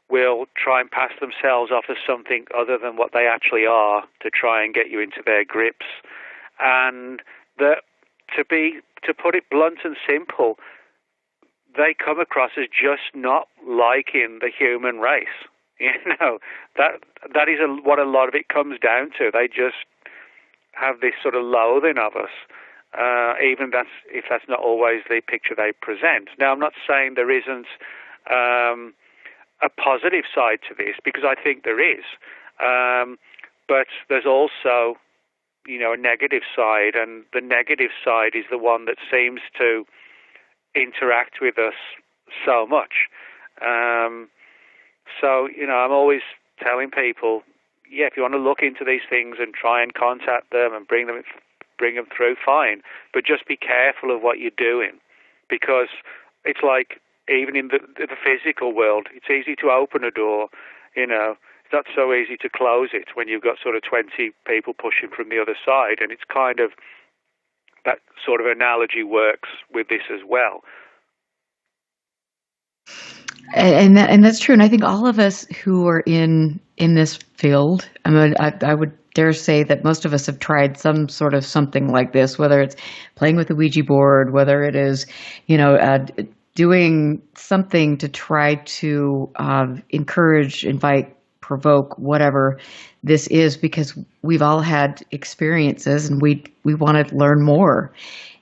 will try and pass themselves off as something other than what they actually are to try and get you into their grips. And that, to put it blunt and simple, they come across as just not liking the human race. That is what a lot of it comes down to. They just have this sort of loathing of us, even if that's not always the picture they present. Now, I'm not saying there isn't a positive side to this, because I think there is, but there's also, a negative side, and the negative side is the one that seems to interact with us so much. So, I'm always telling people, if you want to look into these things and try and contact them and bring them through, fine. But just be careful of what you're doing, because it's like, even in the physical world, it's easy to open a door, It's not so easy to close it when you've got sort of 20 people pushing from the other side, and it's kind of, that sort of analogy works with this as well. And that's true. And I think all of us who are in this field, I would dare say that most of us have tried some sort of something like this, whether it's playing with the Ouija board, whether it is, doing something to try to invite provoke whatever this is, because we've all had experiences and we want to learn more.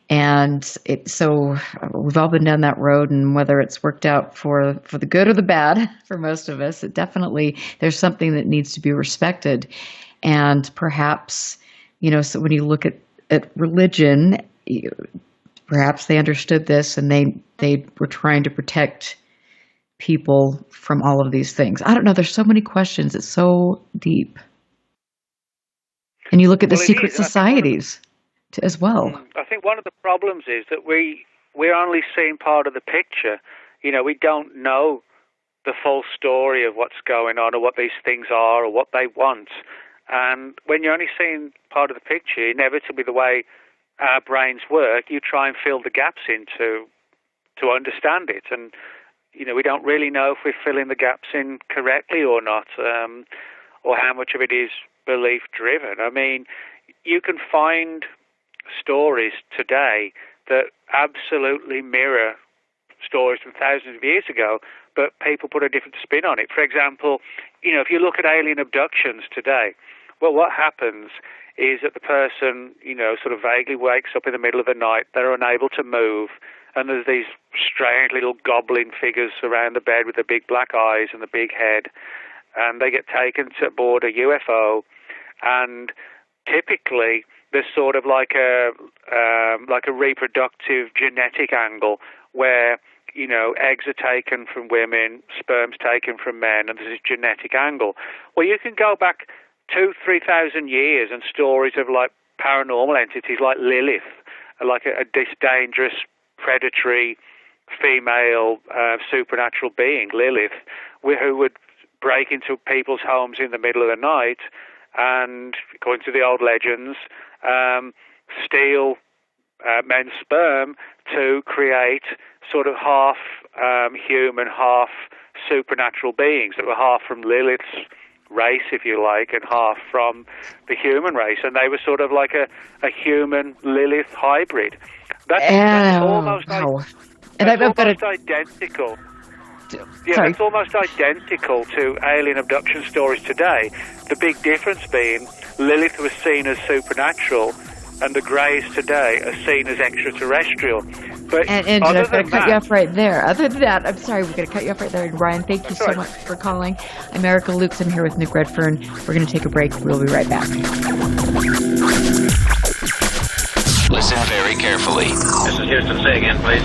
And so we've all been down that road, and whether it's worked out for the good or the bad for most of us, it definitely, there's something that needs to be respected. And perhaps, so when you look at religion, perhaps they understood this and they were trying to protect people from all of these things. I don't know. There's so many questions. It's so deep. And you look at the secret societies as well. I think one of the problems is that we're only seeing part of the picture. We don't know the full story of what's going on or what these things are or what they want. And when you're only seeing part of the picture, inevitably the way our brains work, you try and fill the gaps in to understand it. And, we don't really know if we're filling the gaps in correctly or not, or how much of it is belief-driven. I mean, you can find stories today that absolutely mirror stories from thousands of years ago, but people put a different spin on it. For example, if you look at alien abductions today, well, what happens is that the person, sort of vaguely wakes up in the middle of the night, they're unable to move, and there's these strange little goblin figures around the bed with the big black eyes and the big head, and they get taken to board a UFO, and typically there's sort of like a reproductive genetic angle where, eggs are taken from women, sperm's taken from men, and there's this genetic angle. Well, you can go back 2,000-3,000 years and stories of like paranormal entities like Lilith, like a dangerous, predatory, female, supernatural being, Lilith, who would break into people's homes in the middle of the night and, according to the old legends, steal men's sperm to create sort of half human, half supernatural beings that were half from Lilith's race, if you like, and half from the human race. And they were sort of like a human Lilith hybrid. That's almost identical. Yeah, Sorry. it's almost identical to alien abduction stories today. The big difference being Lilith was seen as supernatural, and the Greys today are seen as extraterrestrial. But and I've got to cut you off right there. Other than that, I'm sorry, we're going to cut you off right there. And Ryan, thank you so much for calling. I'm Erica Lukes. I'm here with Nick Redfern. We're going to take a break. We'll be right back. Listen very carefully. This is Houston. Say again, please.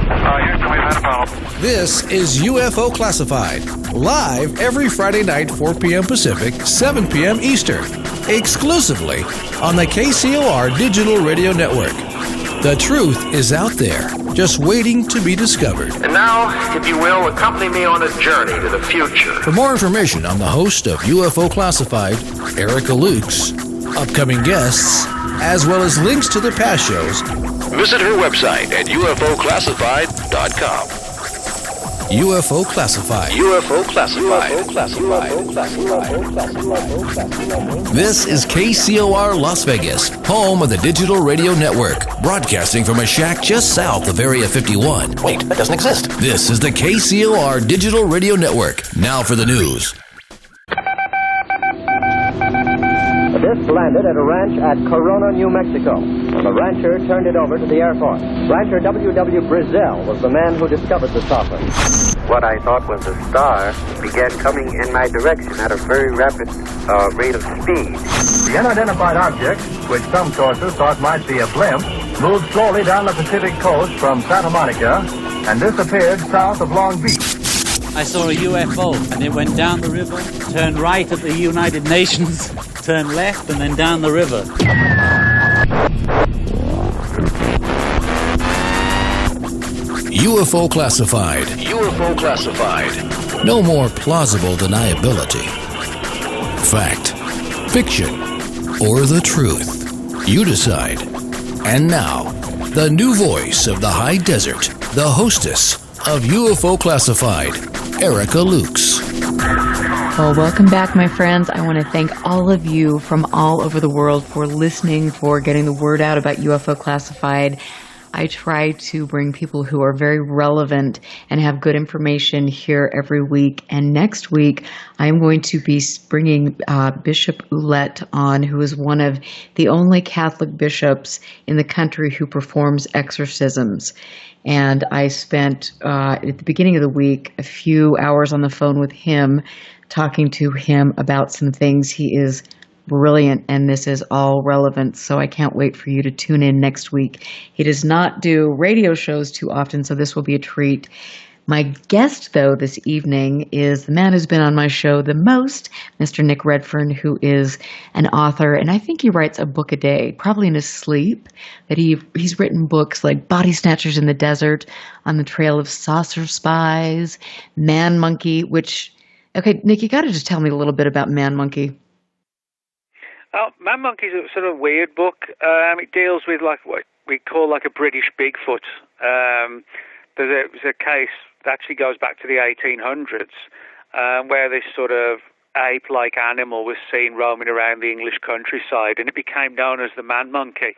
Houston, we've had a problem. This is UFO Classified, live every Friday night, 4 p.m. Pacific, 7 p.m. Eastern, exclusively on the KCOR Digital Radio Network. The truth is out there, just waiting to be discovered. And now, if you will, accompany me on a journey to the future. For more information on the host of UFO Classified, Erica Lukes, upcoming guests, as well as links to the past shows, visit her website at ufoclassified.com. UFO Classified. UFO Classified. This is KCOR Las Vegas, home of the Digital Radio Network, broadcasting from a shack just south of Area 51. Wait, that doesn't exist. This is the KCOR Digital Radio Network. Now for the news. This landed at a ranch at Corona, New Mexico. The rancher turned it over to the Air Force. Rancher W.W. Brazil was the man who discovered the saucer. What I thought was a star began coming in my direction at a very rapid rate of speed. The unidentified object, which some sources thought might be a blimp, moved slowly down the Pacific coast from Santa Monica and disappeared south of Long Beach. I saw a UFO, and it went down the river, turned right at the United Nations, turned left, and then down the river. UFO Classified. UFO Classified. No more plausible deniability. Fact, fiction, or the truth. You decide. And now, the new voice of the high desert, the hostess of UFO Classified, Erica Lukes. Well, welcome back, my friends. I want to thank all of you from all over the world for listening, for getting the word out about UFO Classified. I try to bring people who are very relevant and have good information here every week. And next week, I'm going to be bringing Bishop Ouellette on, who is one of the only Catholic bishops in the country who performs exorcisms. And I spent, at the beginning of the week, a few hours on the phone with him, talking to him about some things. He is brilliant, and this is all relevant, so I can't wait for you to tune in next week. He does not do radio shows too often, so this will be a treat. My guest, though, this evening is the man who's been on my show the most, Mr. Nick Redfern, who is an author, and I think he writes a book a day, probably in his sleep. But he's written books like Body Snatchers in the Desert, On the Trail of Saucer Spies, Man Monkey, which... Okay, Nick, you got to just tell me a little bit about Man Monkey. Oh, Man Monkey is a sort of weird book. It deals with like what we call like a British Bigfoot. There's a case that actually goes back to the 1800s where this sort of ape-like animal was seen roaming around the English countryside, and it became known as the Man Monkey.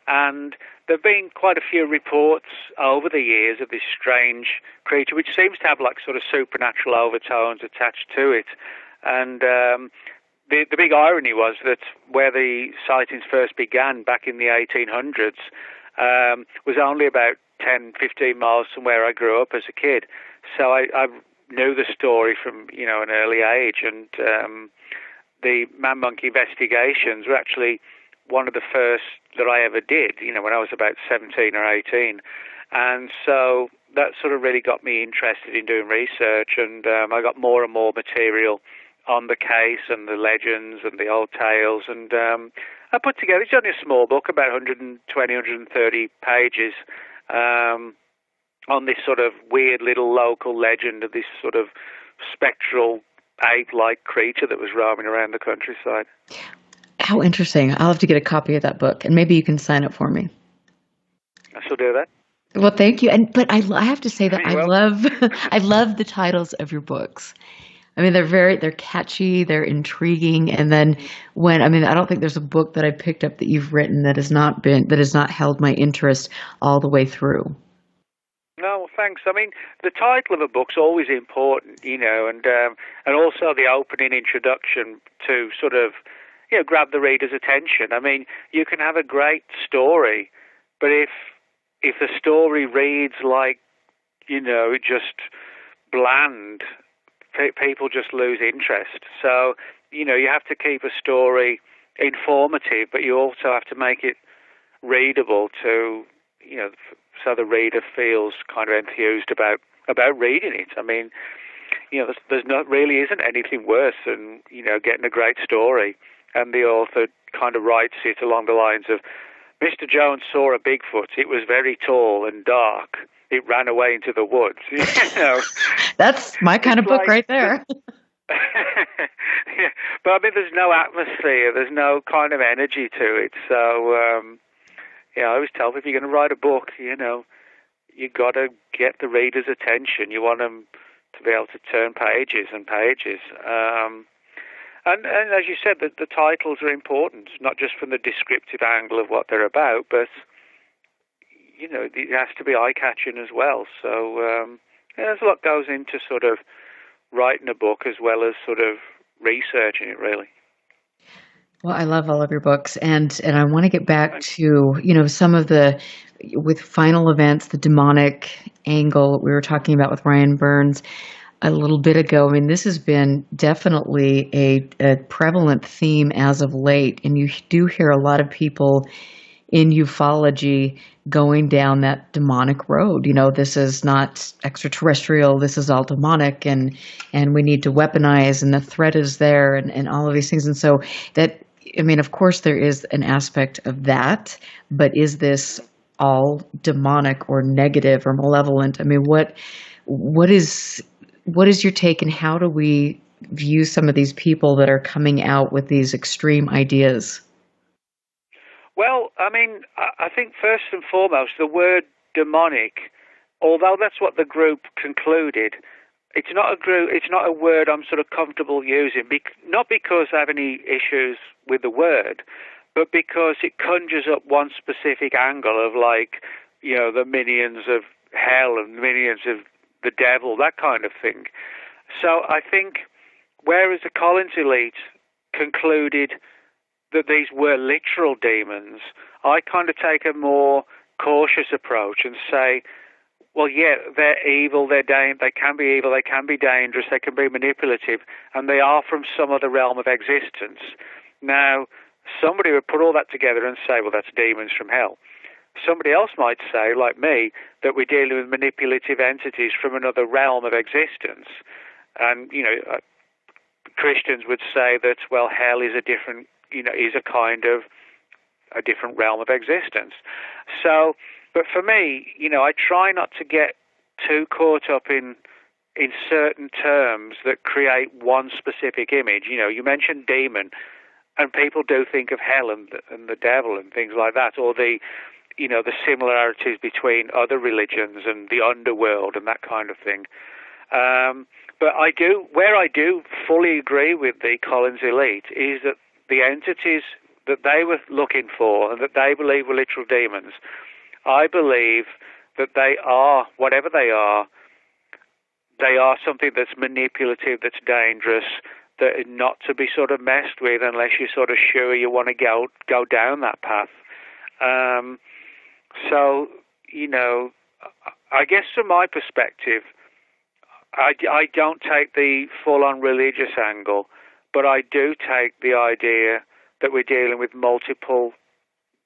And there have been quite a few reports over the years of this strange creature, which seems to have like sort of supernatural overtones attached to it. And the big irony was that where the sightings first began back in the 1800s was only about 10, 15 miles from where I grew up as a kid. So I knew the story from, an early age. And the Man Monkey investigations were actually one of the first that I ever did, when I was about 17 or 18. And so that sort of really got me interested in doing research, and I got more and more material on the case and the legends and the old tales. And I put together, it's only a small book, about 120, 130 pages, on this sort of weird little local legend of this sort of spectral ape-like creature that was roaming around the countryside. How interesting. I'll have to get a copy of that book, and maybe you can sign it for me. I shall do that. Well, thank you. But I have to say that I love the titles of your books. I mean, they're catchy, they're intriguing, and then I don't think there's a book that I picked up that you've written that has not held my interest all the way through. No, well, thanks. I mean, the title of a book's always important, and also the opening introduction to sort of, grab the reader's attention. I mean, you can have a great story, but if the story reads like, just bland, people just lose interest. So, you have to keep a story informative, but you also have to make it readable to, so the reader feels kind of enthused about reading it. I mean, there's really isn't anything worse than, getting a great story and the author kind of writes it along the lines of, Mr. Jones saw a Bigfoot. It was very tall and dark. It ran away into the woods. That's my kind of book right there. Yeah, but I mean, there's no atmosphere. There's no kind of energy to it. So, I always tell people, if you're going to write a book, you got to get the reader's attention. You want them to be able to turn pages and pages. And as you said, the titles are important, not just from the descriptive angle of what they're about, but, it has to be eye-catching as well. So there's a lot goes into sort of writing a book as well as sort of researching it, really. Well, I love all of your books, and I want to get back to, some of with Final Events, the demonic angle we were talking about with Ryan Burns a little bit ago. I mean, this has been definitely a prevalent theme as of late, and you do hear a lot of people in ufology going down that demonic road. This is not extraterrestrial, this is all demonic, and we need to weaponize, and the threat is there, and all of these things. And so of course there is an aspect of that, but is this all demonic or negative or malevolent? I mean, what is your take, and how do we view some of these people that are coming out with these extreme ideas? Well, I mean, I think first and foremost, the word demonic, although that's what the group concluded, it's not a word I'm sort of comfortable using, not because I have any issues with the word, but because it conjures up one specific angle of the minions of hell and minions of the devil, that kind of thing. So I think, whereas the Collins elite concluded that these were literal demons, I kind of take a more cautious approach and say, well, yeah, they're evil, they can be evil, they can be dangerous, they can be manipulative, and they are from some other realm of existence. Now, somebody would put all that together and say, well, that's demons from hell. Somebody else might say, like me, that we're dealing with manipulative entities from another realm of existence. And, Christians would say that, well, hell is a different, is a kind of a different realm of existence. So, but for me, I try not to get too caught up in certain terms that create one specific image. You mentioned demon, and people do think of hell and the devil and things like that, or the similarities between other religions and the underworld and that kind of thing. But where I do fully agree with the Collins elite is that the entities that they were looking for and that they believe were literal demons, I believe that they are, whatever they are something that's manipulative, that's dangerous, that is not to be sort of messed with unless you're sort of sure you want to go down that path. So, I guess from my perspective, I don't take the full-on religious angle, but I do take the idea that we're dealing with multiple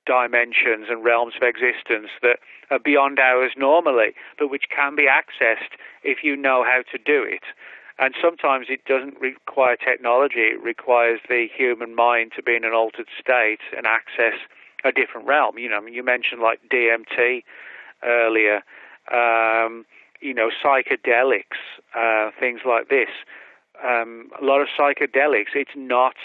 dimensions and realms of existence that are beyond ours normally, but which can be accessed if you know how to do it. And sometimes it doesn't require technology, it requires the human mind to be in an altered state and access a different realm. You mentioned like DMT earlier, psychedelics, things like this. A lot of psychedelics, it's not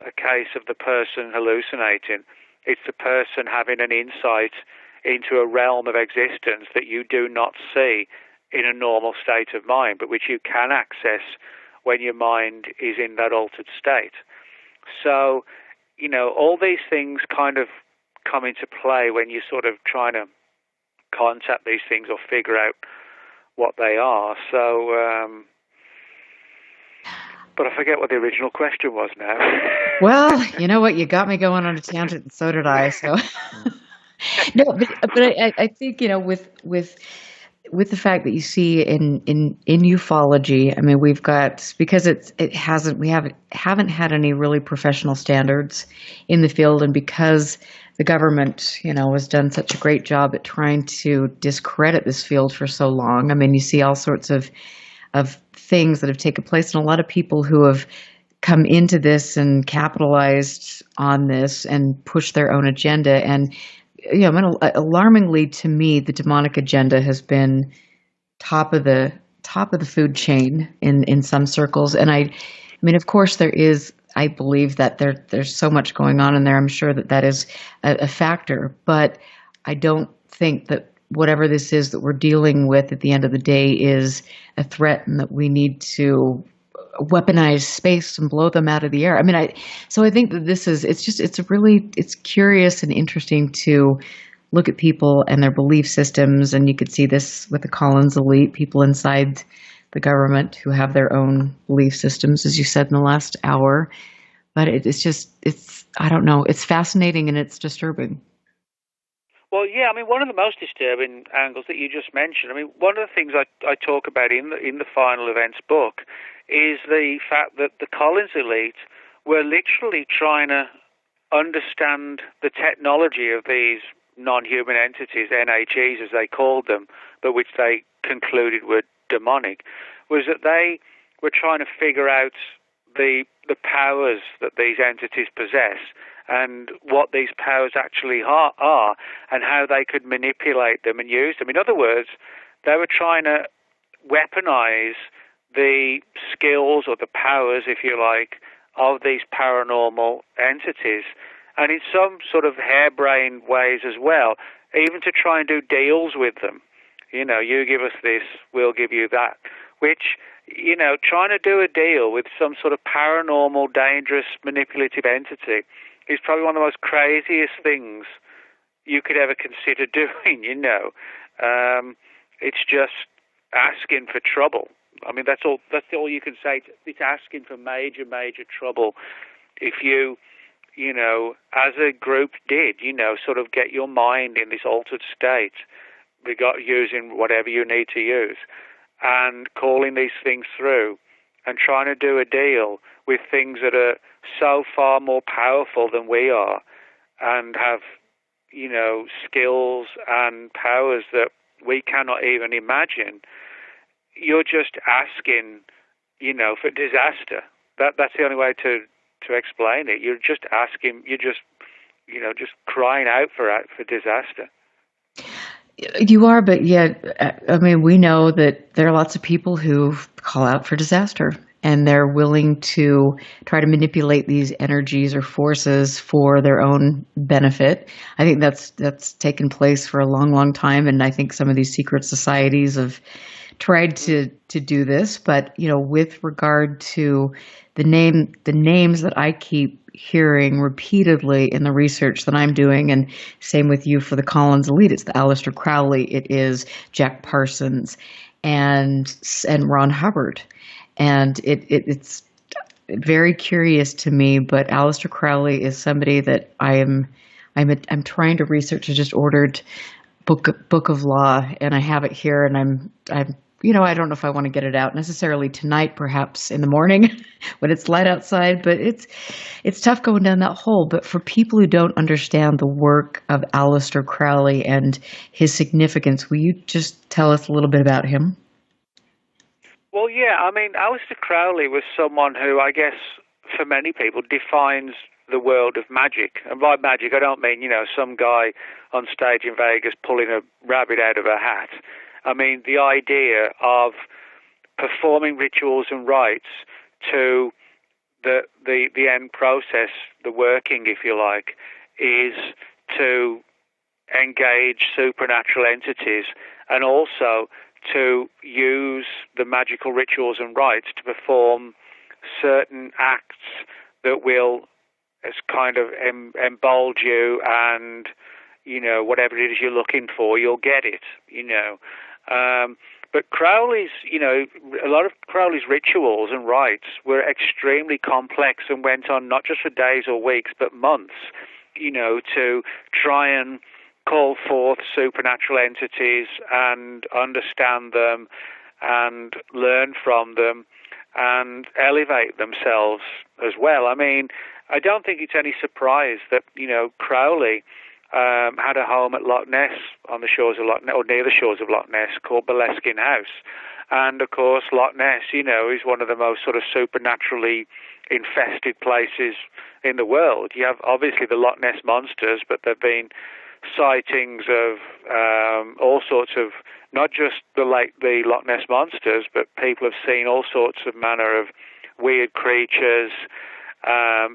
a case of the person hallucinating. It's the person having an insight into a realm of existence that you do not see in a normal state of mind, but which you can access when your mind is in that altered state. So, all these things kind of come into play when you're sort of trying to contact these things or figure out what they are. So, but I forget what the original question was now. Well, you know what? You got me going on a tangent, and so did I. So, no, but I think with the fact that you see in ufology, I mean, we've got, because we haven't had any really professional standards in the field, and because the government, has done such a great job at trying to discredit this field for so long. I mean, you see all sorts of things that have taken place, and a lot of people who have come into this and capitalized on this and pushed their own agenda. And alarmingly to me, the demonic agenda has been top of the food chain in some circles. And I mean, of course, I believe that there's so much going on in there. I'm sure that is a factor, but I don't think that whatever this is that we're dealing with at the end of the day is a threat, and that we need to weaponize space and blow them out of the air. I mean, I think that it's curious and interesting to look at people and their belief systems. And you could see this with the Collins elite, people inside the government who have their own belief systems, as you said in the last hour. But I don't know, it's fascinating and it's disturbing. Well, yeah, I mean, one of the most disturbing angles that you just mentioned, I mean, one of the things I talk about in the Final Events book is the fact that the Collins elite were literally trying to understand the technology of these non-human entities, NHEs as they called them, but which they concluded were demonic, was that they were trying to figure out the powers that these entities possess and what these powers actually are and how they could manipulate them and use them. In other words, they were trying to weaponize the skills or the powers, if you like, of these paranormal entities, and in some sort of harebrained ways as well, even to try and do deals with them. You give us this, we'll give you that, which, trying to do a deal with some sort of paranormal, dangerous, manipulative entity is probably one of the most craziest things you could ever consider doing, It's just asking for trouble. I mean, that's all you can say. It's asking for major, major trouble. If you, as a group did, sort of get your mind in this altered state, using whatever you need to use, and calling these things through, and trying to do a deal with things that are so far more powerful than we are, and have, skills and powers that we cannot even imagine. You're just asking, for disaster. That's the only way to explain it. You're just asking. You're just, just crying out for disaster. You are, but yet, I mean, we know that there are lots of people who call out for disaster, and they're willing to try to manipulate these energies or forces for their own benefit. I think that's taken place for a long, long time, and I think some of these secret societies have tried to do this. But with regard to the names that I keep hearing repeatedly in the research that I'm doing, and same with you for the Collins Elite, it's the Aleister Crowley, it is Jack Parsons, and Ron Hubbard, and it's very curious to me. But Aleister Crowley is somebody that I'm trying to research. I just ordered Book of Law, and I have it here, and I'm I don't know if I want to get it out necessarily tonight, perhaps in the morning when it's light outside, but it's tough going down that hole. But for people who don't understand the work of Aleister Crowley and his significance, will you just tell us a little bit about him? Well, yeah, I mean, Aleister Crowley was someone who, I guess, for many people, defines the world of magic. And by magic, I don't mean, some guy on stage in Vegas pulling a rabbit out of a hat. I mean, the idea of performing rituals and rites to the end process, the working, if you like, is to engage supernatural entities, and also to use the magical rituals and rites to perform certain acts that will as kind of embolden you, and whatever it is you're looking for, you'll get it. But Crowley's, a lot of Crowley's rituals and rites were extremely complex and went on not just for days or weeks, but months, to try and call forth supernatural entities and understand them and learn from them and elevate themselves as well. I mean, I don't think it's any surprise that, Crowley had a home at Loch Ness, on the shores of Loch Ness, or near the shores of Loch Ness, called Boleskine House. And, of course, Loch Ness, is one of the most sort of supernaturally infested places in the world. You have, obviously, the Loch Ness monsters, but there have been sightings of all sorts of, not just the Loch Ness monsters, but people have seen all sorts of manner of weird creatures.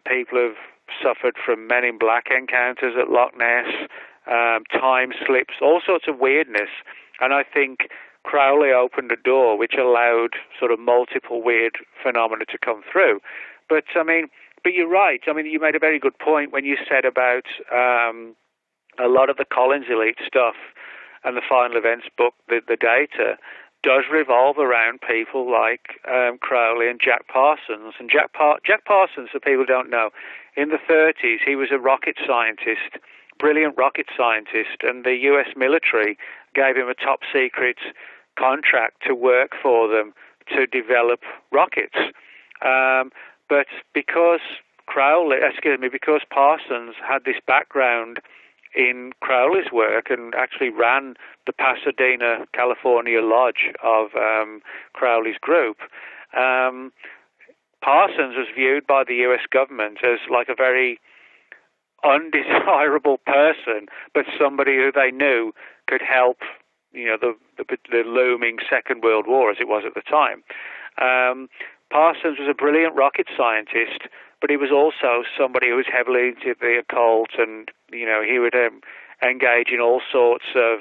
People have suffered from Men in Black encounters at Loch Ness, time slips, all sorts of weirdness. And I think Crowley opened a door which allowed sort of multiple weird phenomena to come through. But you're right. I mean, you made a very good point when you said about a lot of the Collins Elite stuff and the Final Events book, the data, does revolve around people like Crowley and Jack Parsons. And Jack Parsons, for people who don't know, in the 30s, he was a rocket scientist, brilliant rocket scientist, and the U.S. military gave him a top-secret contract to work for them to develop rockets. But because because Parsons had this background in Crowley's work and actually ran the Pasadena, California lodge of Crowley's group, Parsons was viewed by the U.S. government as like a very undesirable person, but somebody who they knew could help, the looming Second World War, as it was at the time. Parsons was a brilliant rocket scientist, but he was also somebody who was heavily into the occult, and he would engage in all sorts of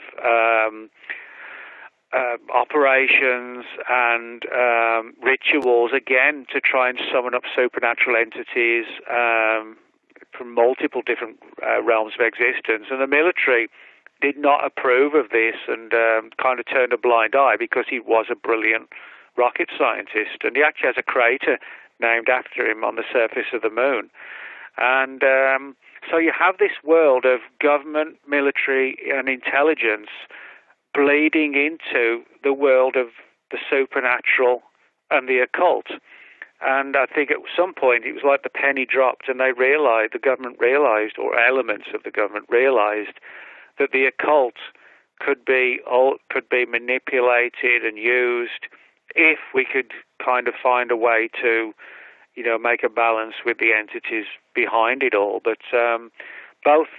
operations and rituals, again, to try and summon up supernatural entities, from multiple different realms of existence, and the military did not approve of this and kind of turned a blind eye because he was a brilliant rocket scientist, and he actually has a crater named after him on the surface of the moon. And so you have this world of government, military, and intelligence bleeding into the world of the supernatural and the occult. And I think at some point it was like the penny dropped, and the government realized, or elements of the government realized, that the occult could be manipulated and used if we could kind of find a way to, make a balance with the entities behind it all. But both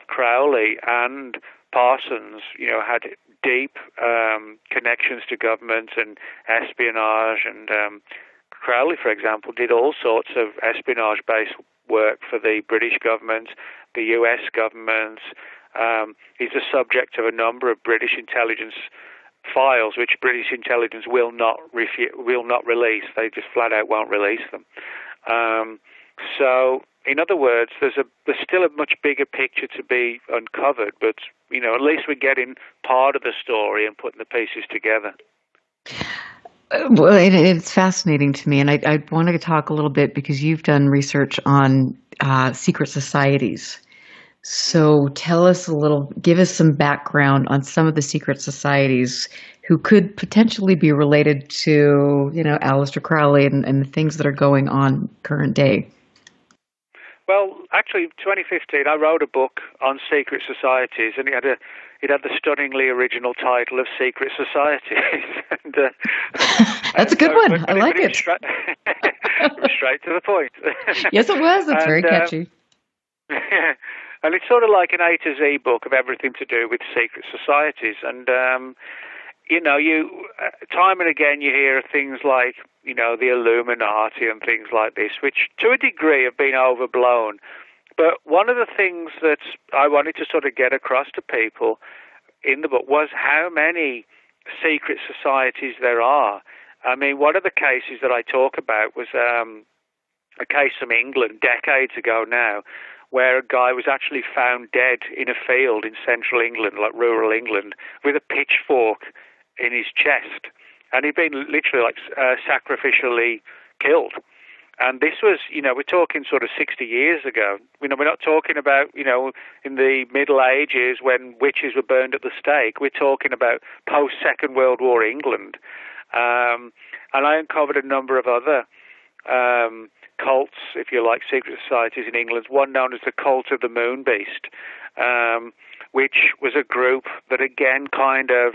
Crowley and Parsons, had deep connections to government and espionage, and Crowley, for example, did all sorts of espionage-based work for the British government, the US government. He's the subject of a number of British intelligence files, which British intelligence will not release. They just flat out won't release them. So, in other words, there's still a much bigger picture to be uncovered, but at least we're getting part of the story and putting the pieces together. Well, it's fascinating to me, and I want to talk a little bit because you've done research on secret societies. So give us some background on some of the secret societies who could potentially be related to, Aleister Crowley and the things that are going on current day. Well, actually, 2015, I wrote a book on secret societies, and it had the stunningly original title of Secret Societies. And, that's a good one. I like it. Straight to the point. Yes, it was. It's very catchy. And it's sort of like an A to Z book of everything to do with secret societies. And, time and again you hear things like, the Illuminati and things like this, which to a degree have been overblown. But one of the things that I wanted to sort of get across to people in the book was how many secret societies there are. I mean, one of the cases that I talk about was a case from England decades ago now, where a guy was actually found dead in a field in central England, like rural England, with a pitchfork in his chest. And he'd been literally sacrificially killed. And this was, we're talking sort of 60 years ago. We're not talking about, in the Middle Ages when witches were burned at the stake. We're talking about post-Second World War England. And I uncovered a number of other cults, if you like, secret societies in England. One known as the Cult of the Moon Beast, which was a group that again kind of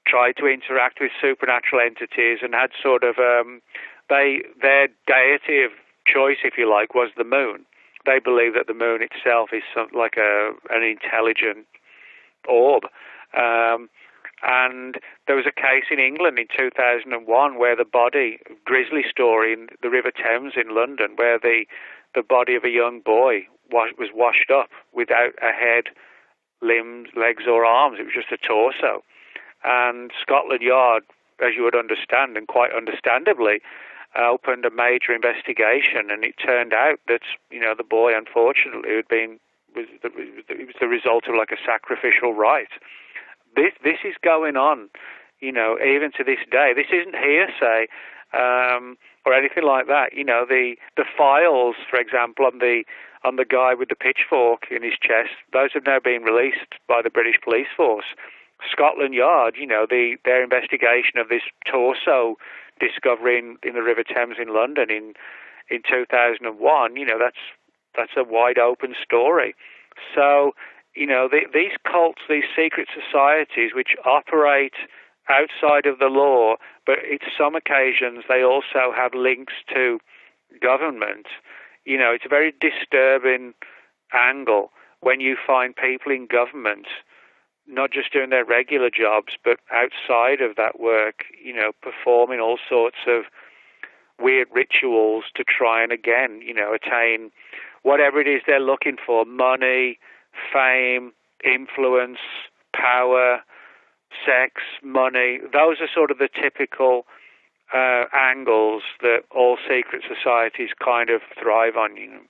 tried to interact with supernatural entities and had sort of their deity of choice, if you like, was the moon. They believe that the moon itself is like an intelligent orb. And there was a case in England in 2001 where the body, grisly story in the River Thames in London, where the body of a young boy was washed up without a head, limbs, legs or arms. It was just a torso. And Scotland Yard, as you would understand, and quite understandably, opened a major investigation, and it turned out that the boy, unfortunately, it was the result of like a sacrificial rite. This is going on, even to this day. This isn't hearsay or anything like that. The files, for example, on the guy with the pitchfork in his chest, those have now been released by the British police force. Scotland Yard, their investigation of this torso discovery in the River Thames in London in 2001, that's a wide open story. So, these cults, these secret societies which operate outside of the law, but in some occasions they also have links to government. It's a very disturbing angle when you find people in government not just doing their regular jobs, but outside of that work, performing all sorts of weird rituals to try and, again, attain whatever it is they're looking for: money, fame, influence, power, sex, money. Those are sort of the typical angles that all secret societies kind of thrive on, you know.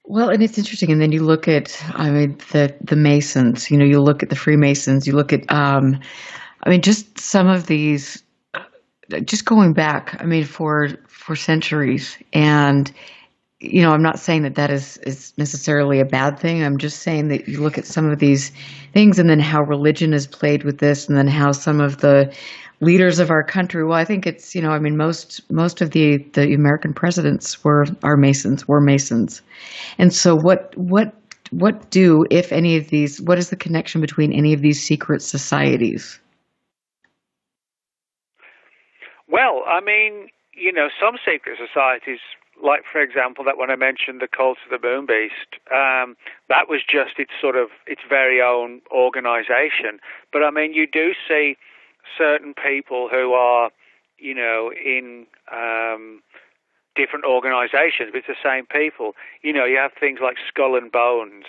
Well, and it's interesting. And then you look at, the Masons, you look at the Freemasons, you look at, just some of these, just going back, for centuries. And, I'm not saying that is necessarily a bad thing. I'm just saying that you look at some of these things and then how religion is played with this, and then how some of the leaders of our country, well, I think it's, most of the American presidents were Masons. And so what do, if any of these, what is the connection between any of these secret societies? Well, some secret societies, like, for example, that when I mentioned the Cult of the Moon Beast, that was just its very own organization. But, you do see certain people who are, in different organizations, but it's the same people. You have things like Skull and Bones.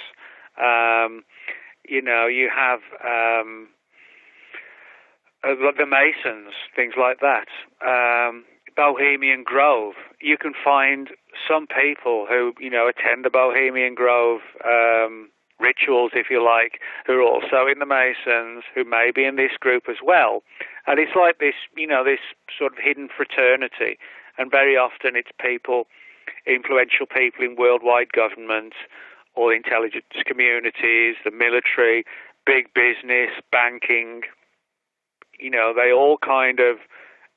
You have the Masons, things like that. Bohemian Grove. You can find some people who, attend the Bohemian Grove rituals, if you like, who are also in the Masons, who may be in this group as well. And it's like this, this sort of hidden fraternity. And very often it's people, influential people in worldwide government or intelligence communities, the military, big business, banking. They all kind of,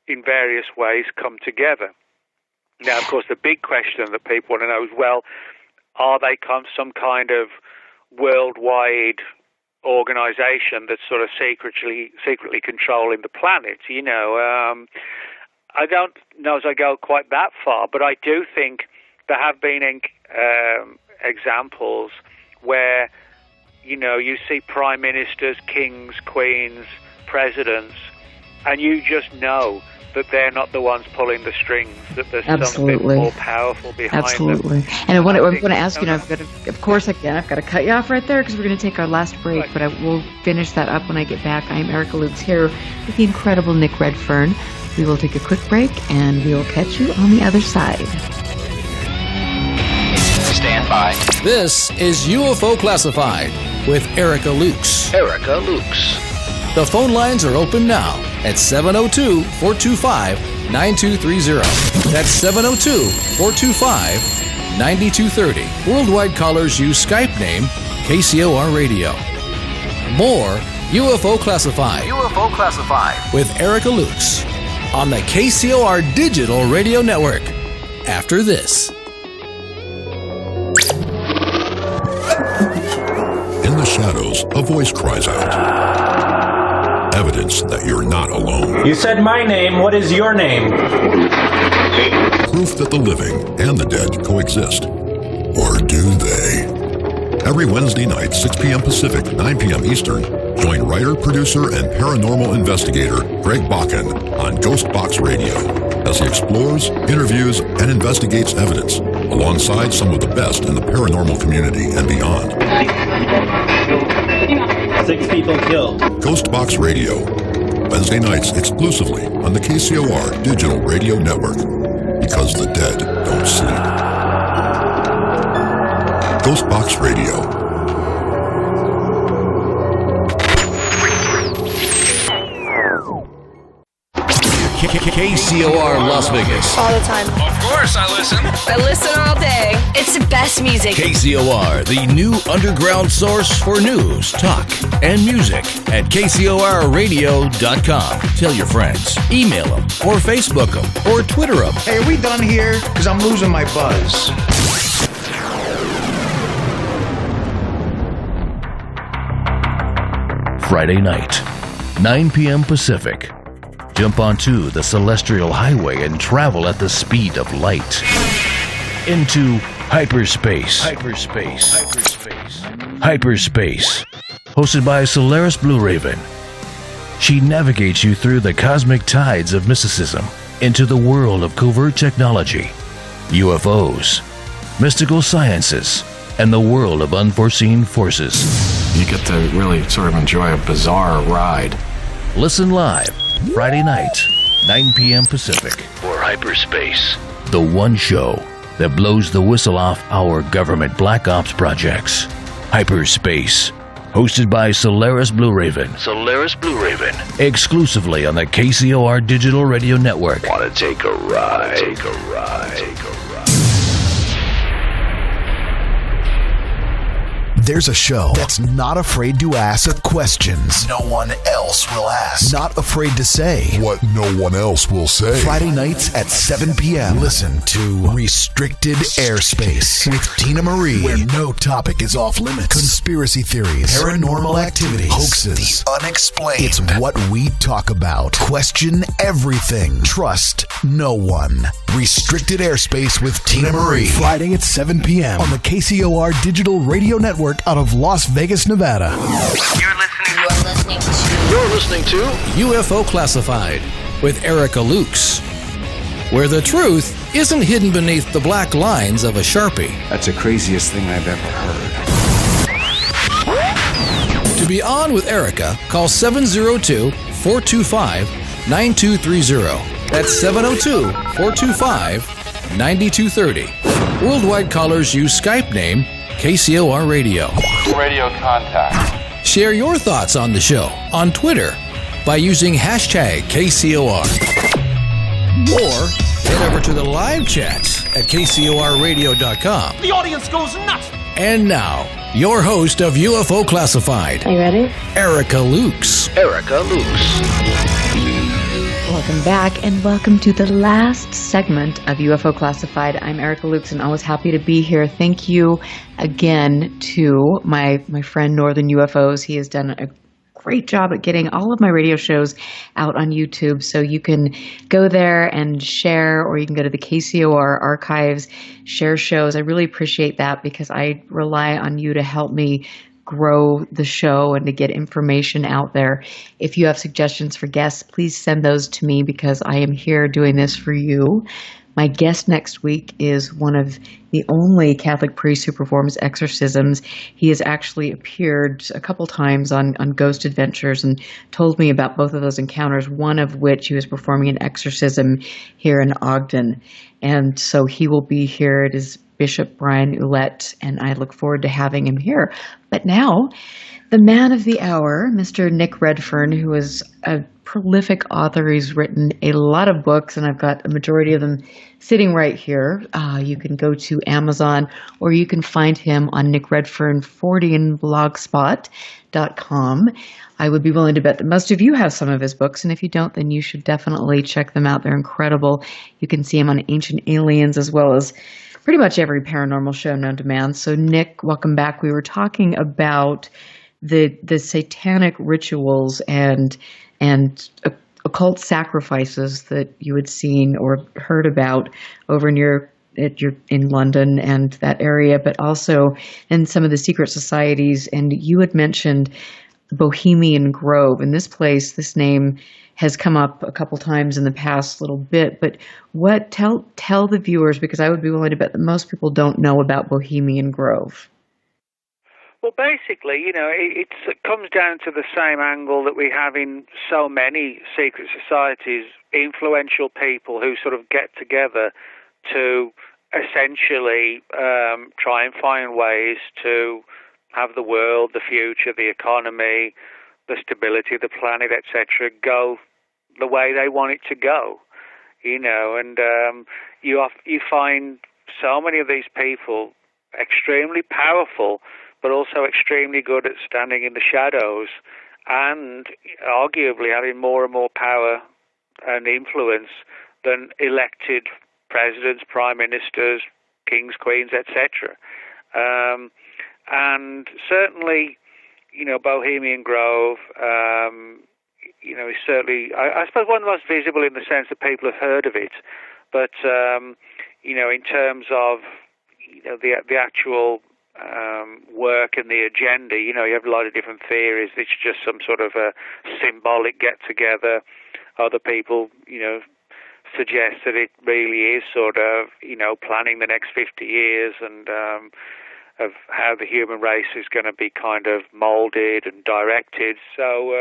in various ways, come together. Now, of course, the big question that people want to know is, well, are they some kind of worldwide organization that's sort of secretly controlling the planet? I don't know as I go quite that far, but I do think there have been examples where, you see prime ministers, kings, queens, presidents, and you just know that they're not the ones pulling the strings, that there's something more powerful behind them. And I'm going to ask you, I've got to cut you off right there because we're going to take our last break, but I will finish that up when I get back. I am Erica Lukes here with the incredible Nick Redfern. We will take a quick break, and we will catch you on the other side. Stand by. This is UFO Classified with Erica Lukes. Erica Lukes. The phone lines are open now at 702-425-9230. That's 702-425-9230. Worldwide callers use Skype name KCOR Radio. More UFO Classified. UFO Classified with Erica Lukes on the KCOR Digital Radio Network. After this. In the shadows, a voice cries out. Evidence that you're not alone. You said my name. What is your name? Proof that the living and the dead coexist. Or do they? Every Wednesday night, 6 p.m. Pacific, 9 p.m. Eastern, join writer, producer, and paranormal investigator Greg Bakken on Ghost Box Radio as he explores, interviews, and investigates evidence alongside some of the best in the paranormal community and beyond. 6 people killed. Ghost Box Radio, Wednesday nights exclusively on the KCOR Digital Radio Network, because the dead don't sleep. Ghost Box Radio. KCOR Las Vegas. All the time. Of course I listen. I listen all day. It's the best music. KCOR, the new underground source for news, talk, and music at KCORradio.com. Tell your friends, email them, or Facebook them, or Twitter them. Hey, are we done here? Because I'm losing my buzz. Friday night, 9 p.m. Pacific. Jump onto the Celestial Highway and travel at the speed of light into hyperspace. Hyperspace. Hosted by Solaris Blue Raven. She navigates you through the cosmic tides of mysticism into the world of covert technology, UFOs, mystical sciences, and the world of unforeseen forces. You get to really sort of enjoy a bizarre ride. Listen live Friday night, 9 p.m. Pacific. Or hyperspace. The one show that blows the whistle off our government black ops projects. Hyperspace. Hosted by Solaris Blue Raven. Solaris Blue Raven. Exclusively on the KCOR Digital Radio Network. Want to take a ride? Take a ride. Take a ride. There's a show that's not afraid to ask questions no one else will ask. Not afraid to say what no one else will say. Friday nights at 7 p.m. Listen to Restricted Airspace with Tina Marie, where no topic is off limits. Conspiracy theories, paranormal activities, hoaxes, the unexplained. It's what we talk about. Question everything. Trust no one. Restricted Airspace with Tina Marie. Friday at 7 p.m. on the KCOR Digital Radio Network out of Las Vegas, Nevada. You're listening to UFO Classified with Erica Lukes, where the truth isn't hidden beneath the black lines of a Sharpie. That's the craziest thing I've ever heard. To be on with Erica, call 702-425-9230. That's 702-425-9230. Worldwide callers use Skype name KCOR Radio. Radio contact. Share your thoughts on the show on Twitter by using hashtag KCOR. Or head over to the live chats at KCORradio.com. The audience goes nuts. And now, your host of UFO Classified. Are you ready? Erica Lukes. Erica Lukes. Welcome back, and welcome to the last segment of UFO Classified. I'm Erica Lukes, and always happy to be here. Thank you again to my friend Northern UFOs. He has done a great job at getting all of my radio shows out on YouTube, so you can go there and share, or you can go to the KCOR archives, share shows. I really appreciate that because I rely on you to help me grow the show and to get information out there. If you have suggestions for guests, please send those to me because I am here doing this for you. My guest next week is one of the only Catholic priests who performs exorcisms. He has actually appeared a couple times on Ghost Adventures and told me about both of those encounters, one of which he was performing an exorcism here in Ogden. And so he will be here. It is Bishop Brian Ouellette, and I look forward to having him here. But now, the man of the hour, Mr. Nick Redfern, who is a prolific author. He's written a lot of books, and I've got a majority of them sitting right here. You can go to Amazon, or you can find him on Nick Redfern 40 and blogspot.com. I would be willing to bet that most of you have some of his books, and if you don't, then you should definitely check them out. They're incredible. You can see him on Ancient Aliens as well as pretty much every paranormal show known to man. So, Nick, welcome back. We were talking about the satanic rituals and occult sacrifices that you had seen or heard about over in London and that area, but also in some of the secret societies. And you had mentioned Bohemian Grove. And this place, this name has come up a couple times in the past little bit, but tell the viewers, because I would be willing to bet that most people don't know about Bohemian Grove. Well, basically, it comes down to the same angle that we have in so many secret societies, influential people who sort of get together to essentially try and find ways to have the world, the future, the economy, the stability of the planet, etc., go the way they want it to go, and you find so many of these people extremely powerful, but also extremely good at standing in the shadows and arguably having more and more power and influence than elected presidents, prime ministers, kings, queens, etc. And certainly, Bohemian Grove, is certainly, I suppose, one of the most visible in the sense that people have heard of it. But, in terms of, the actual work and the agenda, you have a lot of different theories. It's just some sort of a symbolic get-together. Other people, suggest that it really is sort of, planning the next 50 years and of how the human race is going to be kind of molded and directed. So,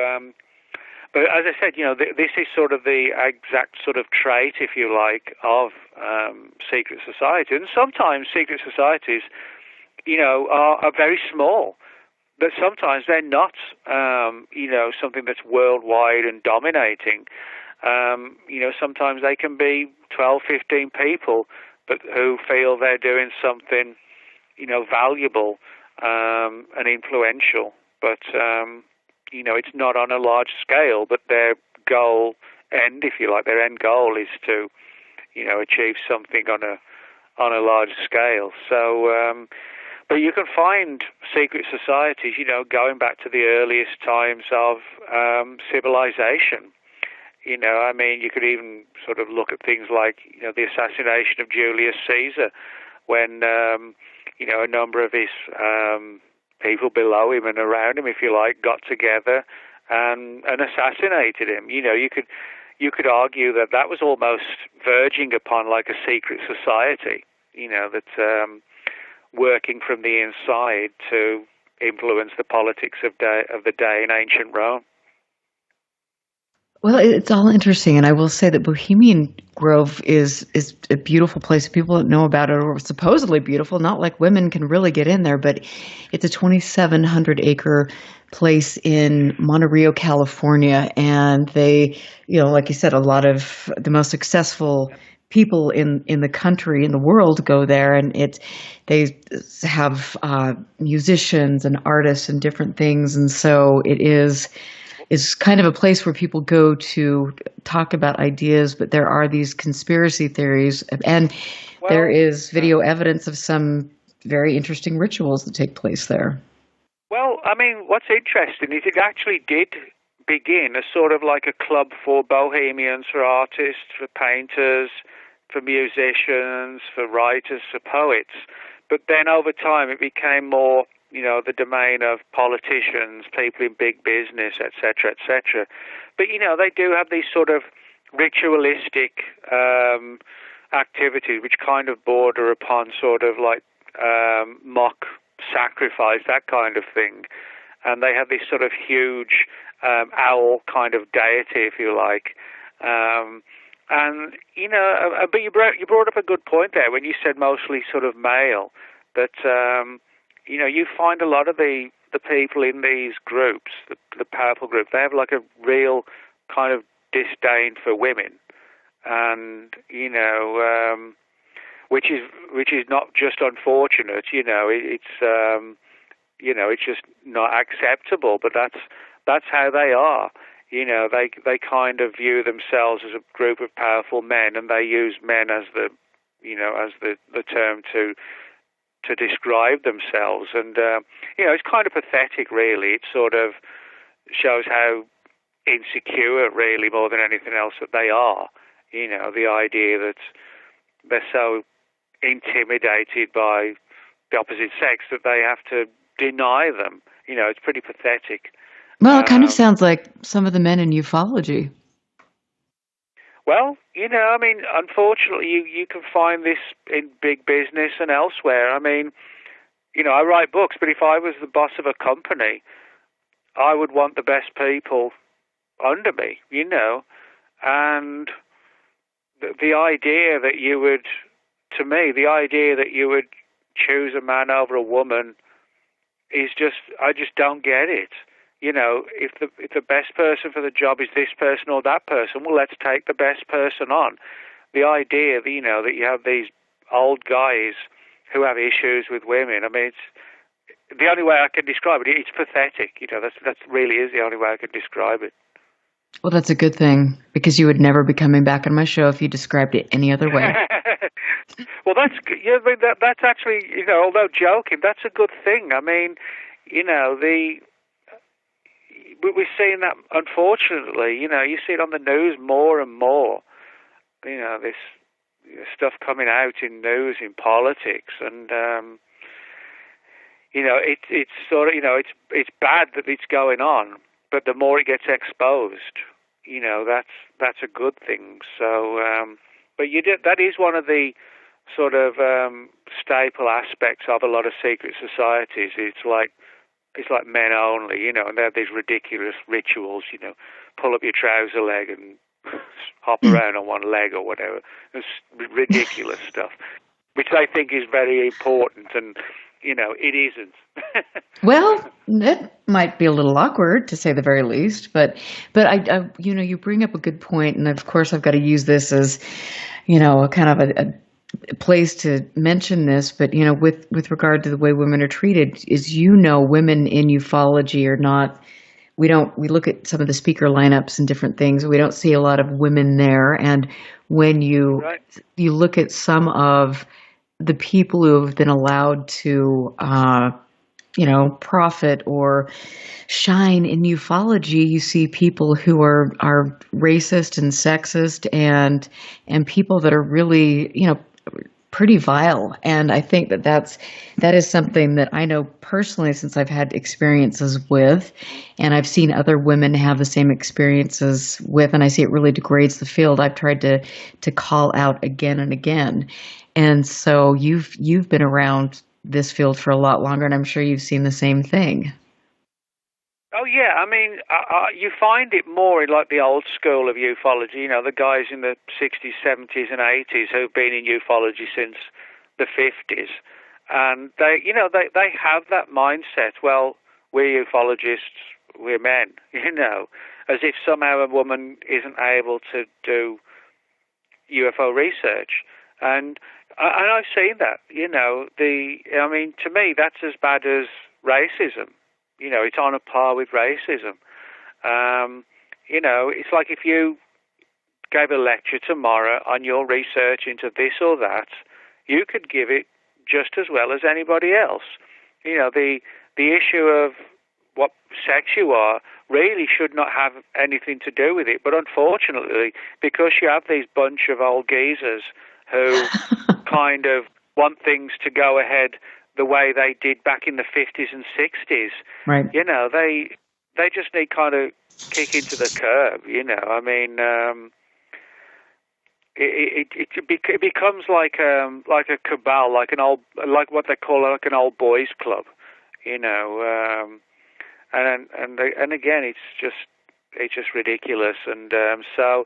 But as I said, this is sort of the exact sort of trait, if you like, of secret society. And sometimes secret societies, are very small. But sometimes they're not, something that's worldwide and dominating. Sometimes they can be 12, 15 people, but who feel they're doing something, valuable and influential. But, it's not on a large scale, but their end goal is to, achieve something on a large scale. So, but you can find secret societies, going back to the earliest times of civilization. You could even sort of look at things like, the assassination of Julius Caesar, when, a number of his people below him and around him, if you like, got together and assassinated him. You could argue that was almost verging upon like a secret society, that working from the inside to influence the politics of the day in ancient Rome. Well, it's all interesting, and I will say that Bohemian Grove is a beautiful place. People don't know about it, or supposedly beautiful. Not like women can really get in there, but it's a 2,700-acre place in Monterey, California, and they, like you said, a lot of the most successful people in the country, in the world, go there, and they have musicians and artists and different things, and so it is kind of a place where people go to talk about ideas, but there are these conspiracy theories, and there is video evidence of some very interesting rituals that take place there. Well, what's interesting is it actually did begin as sort of like a club for bohemians, for artists, for painters, for musicians, for writers, for poets. But then over time it became more, the domain of politicians, people in big business, etc., etc. But, they do have these sort of ritualistic activities which kind of border upon sort of like mock sacrifice, that kind of thing. And they have this sort of huge owl kind of deity, if you like. But you brought up a good point there when you said mostly sort of male, that, you find a lot of the people in these groups, the powerful group, they have like a real kind of disdain for women. And, which is not just unfortunate, it's just not acceptable, but that's how they are. They kind of view themselves as a group of powerful men, and they use men as the term to describe themselves. And, it's kind of pathetic, really. It sort of shows how insecure, really, more than anything else, that they are. The idea that they're so intimidated by the opposite sex that they have to deny them. It's pretty pathetic. Well, it kind of sounds like some of the men in ufology. Well, unfortunately, you can find this in big business and elsewhere. I write books, but if I was the boss of a company, I would want the best people under me, and the idea that you would, to me, the idea that you would choose a man over a woman is just, I just don't get it. If the best person for the job is this person or that person, well, let's take the best person on. The idea that, that you have these old guys who have issues with women, it's the only way I can describe it. It's pathetic. That really is the only way I can describe it. Well, that's a good thing, because you would never be coming back on my show if you described it any other way. Well, that's that's actually, although joking, that's a good thing. We're seeing that, unfortunately, you see it on the news more and more, this stuff coming out in news, in politics, and, it's sort of, it's bad that it's going on, but the more it gets exposed, that's a good thing. So, but that is one of the sort of staple aspects of a lot of secret societies. It's like men only, and they have these ridiculous rituals, pull up your trouser leg and hop around on one leg or whatever. It's ridiculous stuff, which I think is very important, and it isn't. Well, it might be a little awkward, to say the very least, but I you bring up a good point, and of course I've got to use this as, a kind of a place to mention this, but with regard to the way women are treated, is women in ufology are not. We look at some of the speaker lineups and different things. We don't see a lot of women there, and when you look at some of the people who have been allowed to, profit or shine in ufology, you see people who are racist and sexist and people that are really, pretty vile. And I think that is something that I know personally, since I've had experiences with, and I've seen other women have the same experiences with, and I see it really degrades the field. I've tried to call out again and again. And so you've been around this field for a lot longer, and I'm sure you've seen the same thing. Oh yeah, I mean, you find it more in like the old school of ufology. The guys in the 60s, 70s, and 80s who've been in ufology since the 50s, and they have that mindset. Well, we're ufologists, we're men, as if somehow a woman isn't able to do UFO research, and I've seen that. To me, that's as bad as racism. It's on a par with racism. It's like if you gave a lecture tomorrow on your research into this or that, you could give it just as well as anybody else. The issue of what sex you are really should not have anything to do with it. But unfortunately, because you have these bunch of old geezers who kind of want things to go ahead the way they did back in the 50s and 60s. Right. They just need kind of kick into the curb, It becomes like a cabal, like what they call like an old boys club, and again, it's just ridiculous, and so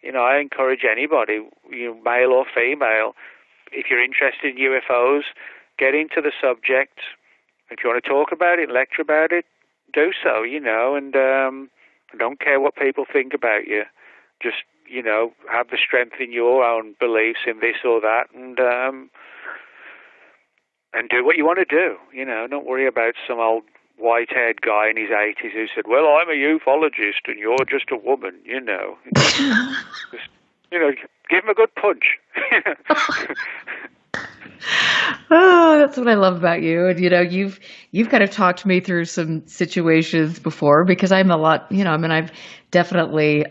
I encourage anybody, male or female, if you're interested in UFOs, get into the subject. If you want to talk about it, lecture about it, do so, and don't care what people think about you. Just, have the strength in your own beliefs in this or that, and do what you want to do. Don't worry about some old white-haired guy in his 80s who said, well, I'm a ufologist and you're just a woman, Just, give him a good punch. Oh, that's what I love about you. And you've kind of talked me through some situations before, because I'm a lot, I've definitely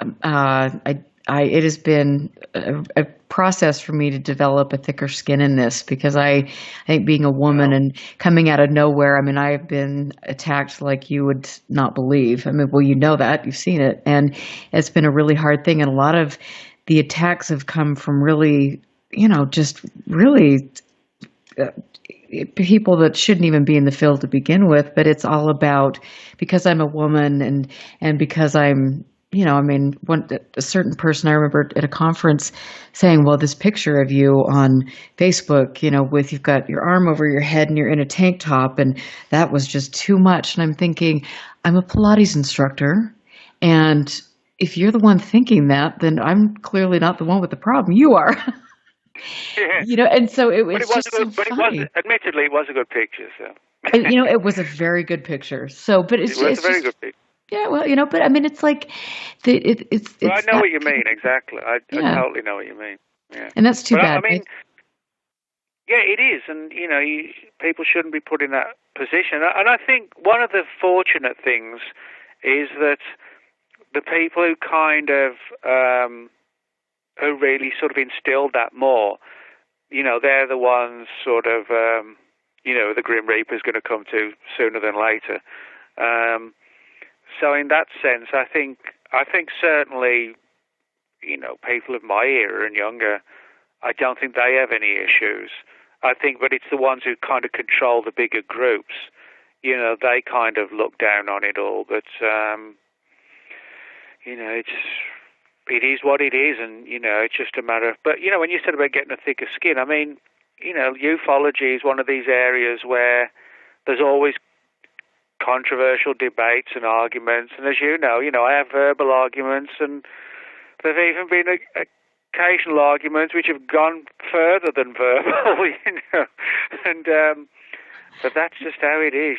it has been a process for me to develop a thicker skin in this, because I think being a woman and coming out of nowhere, I have been attacked like you would not believe. Well, that, you've seen it, and it's been a really hard thing. And a lot of the attacks have come from really, just really people that shouldn't even be in the field to begin with. But it's all about, because I'm a woman and because I'm, a certain person I remember at a conference saying, well, this picture of you on Facebook, with you've got your arm over your head and you're in a tank top, and that was just too much. And I'm thinking, I'm a Pilates instructor, and if you're the one thinking that, then I'm clearly not the one with the problem. You are. Yeah. And so it was just so funny. Admittedly, it was a good picture. So. It was a very good picture. So, but it was a very good picture. Yeah, well, but it's like, it's. Well, I know what you mean, exactly. I totally know what you mean. Yeah. And that's too bad. Yeah, it is, and people shouldn't be put in that position. And I think one of the fortunate things is that the people who kind of who really sort of instilled that more, they're the ones sort of the Grim Reaper's going to come to sooner than later. So in that sense, I think certainly, people of my era and younger, I don't think they have any issues. I think, but it's the ones who kind of control the bigger groups. They kind of look down on it all. But it is what it is, and it's just a matter of. But when you said about getting a thicker skin, I mean, ufology is one of these areas where there's always controversial debates and arguments, and as you know, I have verbal arguments, and there've even been occasional arguments which have gone further than verbal, and but that's just how it is,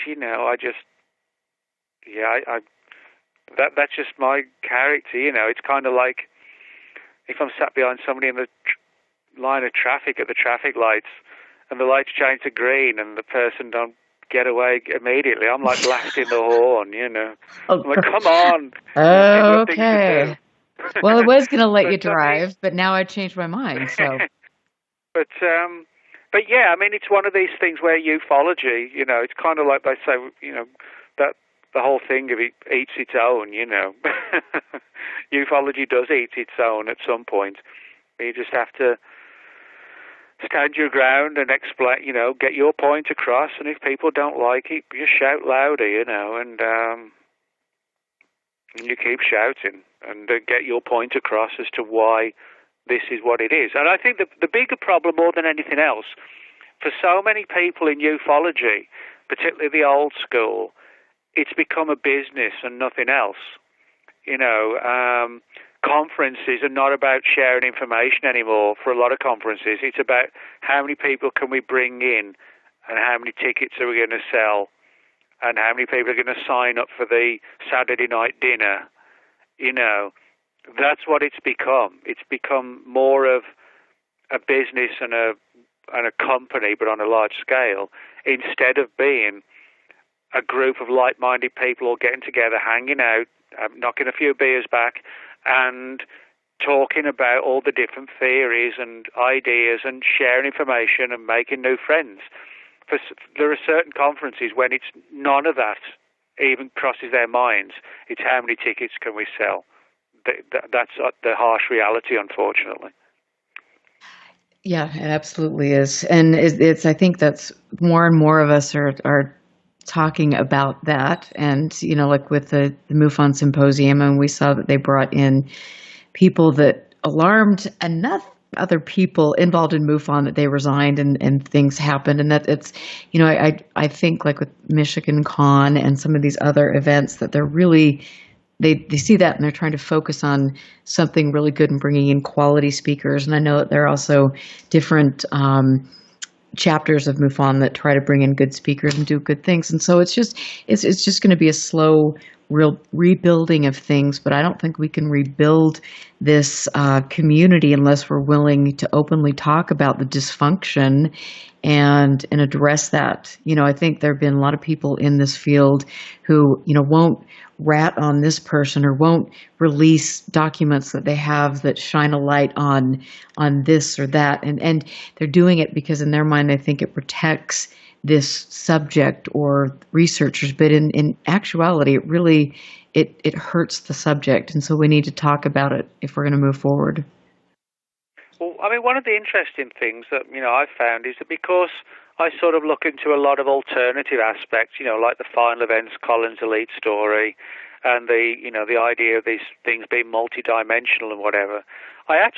that's just my character, It's kind of like if I'm sat behind somebody in the line of traffic at the traffic lights, and the lights change to green, and the person don't get away immediately. I'm like blasting the horn, Oh, I'm like, come on. Okay. Well, I was going to let you drive, but now I changed my mind. So, but yeah, I mean, it's one of these things where ufology, it's kind of like they say, that the whole thing of it eats its own, Ufology does eat its own at some point. You just have to stand your ground and explain, get your point across. And if people don't like it, you shout louder, and you keep shouting and get your point across as to why this is what it is. And I think the bigger problem, more than anything else, for so many people in ufology, particularly the old school, it's become a business and nothing else. Conferences are not about sharing information anymore. For a lot of conferences, it's about how many people can we bring in, and how many tickets are we going to sell, and how many people are going to sign up for the Saturday night dinner. That's what it's become. It's become more of a business and a company, but on a large scale, instead of being a group of like-minded people all getting together, hanging out, knocking a few beers back, and talking about all the different theories and ideas and sharing information and making new friends. There are certain conferences when it's none of that even crosses their minds. It's how many tickets can we sell. That's the harsh reality, unfortunately. Yeah, it absolutely is. And I think that's more and more of us are talking about that. And, like with the MUFON Symposium, and we saw that they brought in people that alarmed enough other people involved in MUFON that they resigned and things happened. And that it's, I think like with Michigan Con and some of these other events that they're really, they see that and they're trying to focus on something really good and bringing in quality speakers. And I know that there are also different chapters of MUFON that try to bring in good speakers and do good things. And so it's just going to be a slow, real rebuilding of things. But I don't think we can rebuild this community unless we're willing to openly talk about the dysfunction and address that. I think there have been a lot of people in this field who, won't rat on this person or won't release documents that they have that shine a light on this or that. And they're doing it because in their mind, they think it protects this subject or researchers. But in actuality, it really, it hurts the subject. And so we need to talk about it if we're going to move forward. Well, I mean, one of the interesting things that, I've found is that because I sort of look into a lot of alternative aspects, like the Final Events Collins Elite story and the idea of these things being multidimensional and whatever. I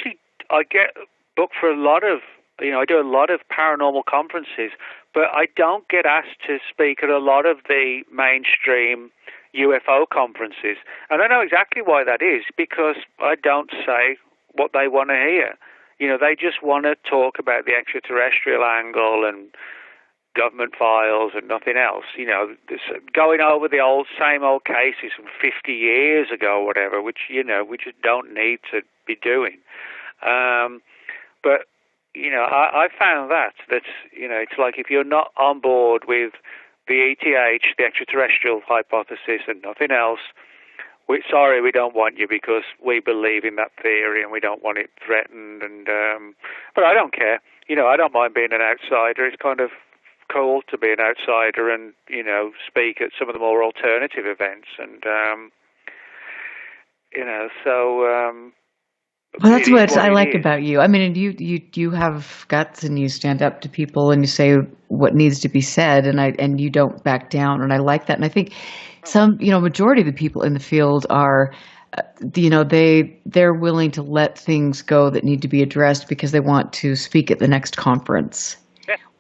get booked for a lot of, I do a lot of paranormal conferences, but I don't get asked to speak at a lot of the mainstream UFO conferences. And I know exactly why that is, because I don't say what they want to hear. They just want to talk about the extraterrestrial angle and government files and nothing else. Going over the same old cases from 50 years ago or whatever, which, we just don't need to be doing. But, I found that's, it's like if you're not on board with the ETH, the extraterrestrial hypothesis and nothing else, sorry, we don't want you because we believe in that theory and we don't want it threatened. And but I don't care. I don't mind being an outsider. It's kind of cool to be an outsider and, speak at some of the more alternative events. And, well, that's what I like about you. I mean, you have guts and you stand up to people and you say what needs to be said and you don't back down. And I like that. And I think majority of the people in the field are they're willing to let things go that need to be addressed because they want to speak at the next conference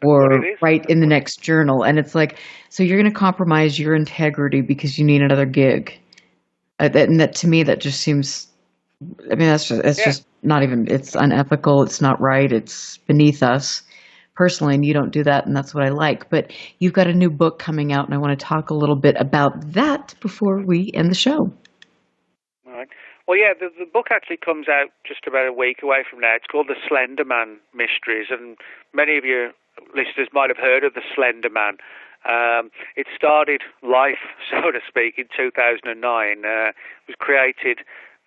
or write in the next journal. And it's like, so you're going to compromise your integrity because you need another gig. And that to me, that just seems, I mean, it's just not even, it's unethical. It's not right. It's beneath us personally. And you don't do that. And that's what I like. But you've got a new book coming out and I want to talk a little bit about that before we end the show. Right. Well, yeah, the book actually comes out just about a week away from now. It's called The Slenderman Mysteries, and many of your listeners might have heard of the Slender Man. It started life, so to speak, in 2009. It was created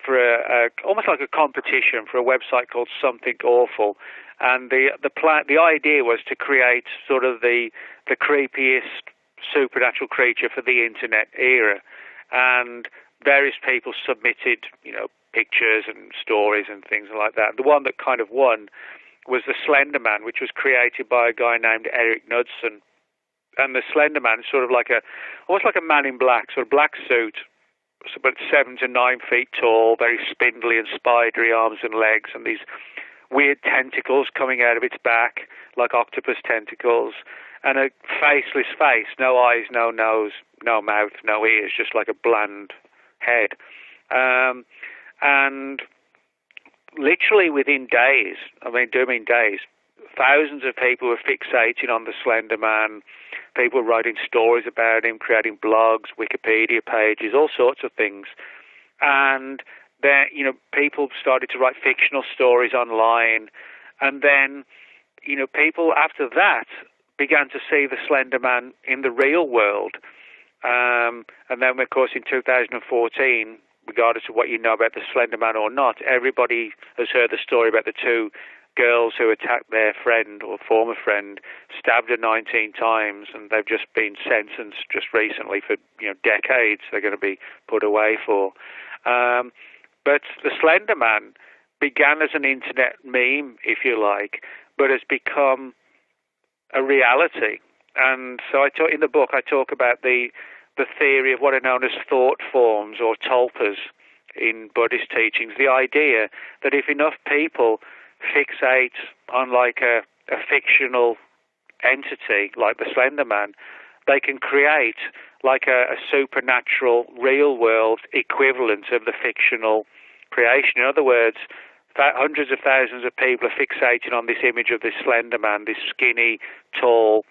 for almost like a competition for a website called Something Awful, and the idea was to create sort of the creepiest supernatural creature for the internet era, and various people submitted, pictures and stories and things like that. The one that kind of won was the Slender Man, which was created by a guy named Eric Knudsen. And the Slender Man is sort of almost like a man in black, sort of black suit, about 7 to 9 feet tall, very spindly and spidery arms and legs, and these weird tentacles coming out of its back, like octopus tentacles, and a faceless face, no eyes, no nose, no mouth, no ears, just like a bland head. And literally within days, thousands of people were fixating on the Slender Man. People were writing stories about him, creating blogs, Wikipedia pages, all sorts of things. And then, people started to write fictional stories online. And then, people after that began to see the Slender Man in the real world. And then, of course, in 2014, regardless of what you know about the Slender Man or not, everybody has heard the story about the two girls who attacked their friend or former friend, stabbed her 19 times, and they've just been sentenced just recently for decades. They're going to be put away for. But the Slender Man began as an internet meme, if you like, but has become a reality. And so in the book, I talk about the theory of what are known as thought forms or tulpas in Buddhist teachings. The idea that if enough people fixate on like a fictional entity like the Slender Man, they can create like a supernatural real world equivalent of the fictional creation. In other words, hundreds of thousands of people are fixating on this image of this Slender Man, this skinny, tall,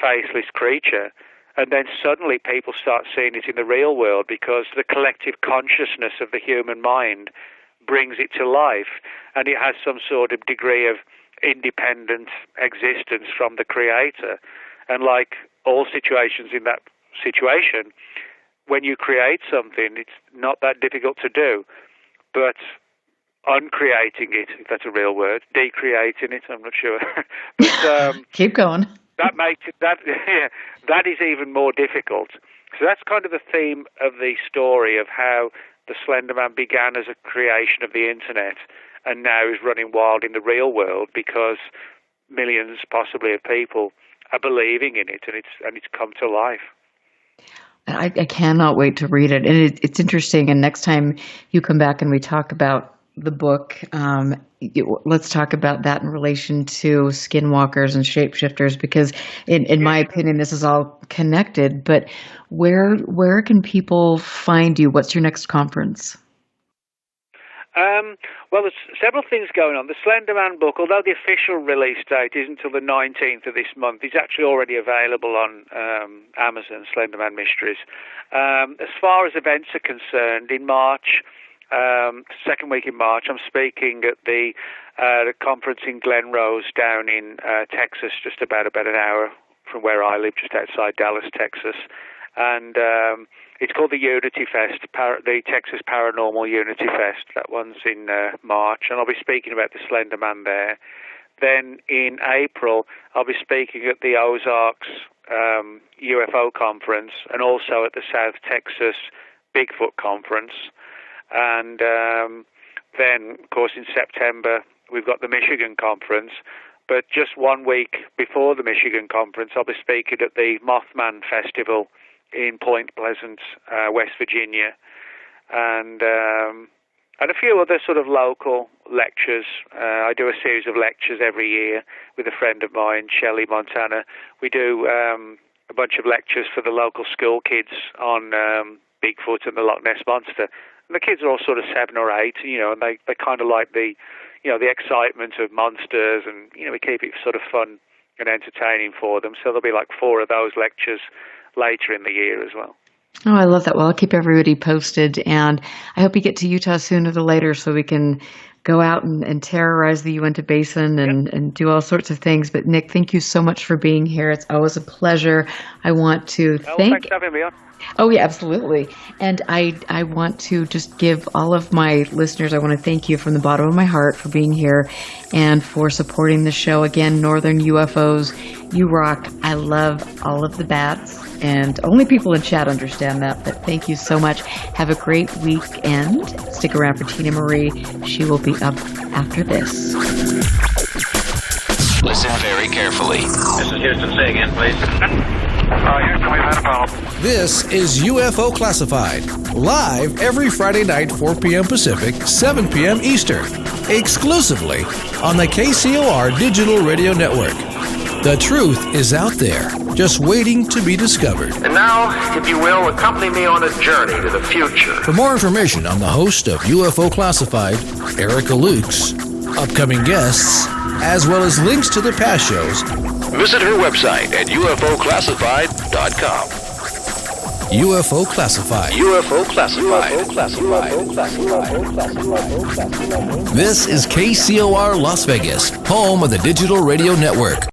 faceless creature. And then suddenly people start seeing it in the real world because the collective consciousness of the human mind brings it to life, and it has some sort of degree of independent existence from the creator. And like all situations in that situation, when you create something, it's not that difficult to do. But uncreating it, if that's a real word, decreating it, I'm not sure. But keep going. That makes it that is even more difficult. So that's kind of the theme of the story of how the Slender Man began as a creation of the internet and now is running wild in the real world because millions, possibly, of people are believing in it, and it's come to life. I cannot wait to read it. And it's interesting. And next time you come back and we talk about the book, let's talk about that in relation to skinwalkers and shapeshifters, because in my opinion, this is all connected. But where can people find you? What's your next conference? Well, there's several things going on. The Slender Man book, although the official release date isn't until the 19th of this month, is actually already available on Amazon, Slenderman Mysteries. As far as events are concerned, in March, second week in March, I'm speaking at the conference in Glen Rose down in Texas, just about an hour from where I live, just outside Dallas, Texas. And it's called the Unity Fest, the Texas Paranormal Unity Fest. That one's in March, and I'll be speaking about the Slender Man there. Then in April, I'll be speaking at the Ozarks UFO Conference and also at the South Texas Bigfoot Conference. And then, of course, in September, we've got the Michigan Conference. But just 1 week before the Michigan Conference, I'll be speaking at the Mothman Festival in Point Pleasant, West Virginia. and a few other sort of local lectures. I do a series of lectures every year with a friend of mine, Shelley Montana. We do a bunch of lectures for the local school kids on Bigfoot and the Loch Ness Monster. And the kids are all sort of 7 or 8, and they kind of like the excitement of monsters, and, we keep it sort of fun and entertaining for them. So there'll be like 4 of those lectures later in the year as well. Oh, I love that. Well, I'll keep everybody posted, and I hope you get to Utah sooner than later so we can go out and terrorize the Uinta Basin and do all sorts of things. But, Nick, thank you so much for being here. It's always a pleasure. I want to Thanks for having me on. Oh, yeah, absolutely. And I want to just give all of my listeners, I want to thank you from the bottom of my heart for being here and for supporting the show. Again, Northern UFOs, you rock. I love all of the bats, and only people in chat understand that, but thank you so much. Have a great weekend. Stick around for Tina Marie. She will be up after this. Listen very carefully. This is Houston. Say again, please. Houston, we've had a problem. This is UFO Classified, live every Friday night, 4 p.m. Pacific, 7 p.m. Eastern, exclusively on the KCOR Digital Radio Network. The truth is out there, just waiting to be discovered. And now, if you will, accompany me on a journey to the future. For more information on the host of UFO Classified, Erica Lukes, upcoming guests, as well as links to the past shows, visit her website at ufoclassified.com. UFO Classified. UFO Classified. This is KCOR Las Vegas, home of the Digital Radio Network.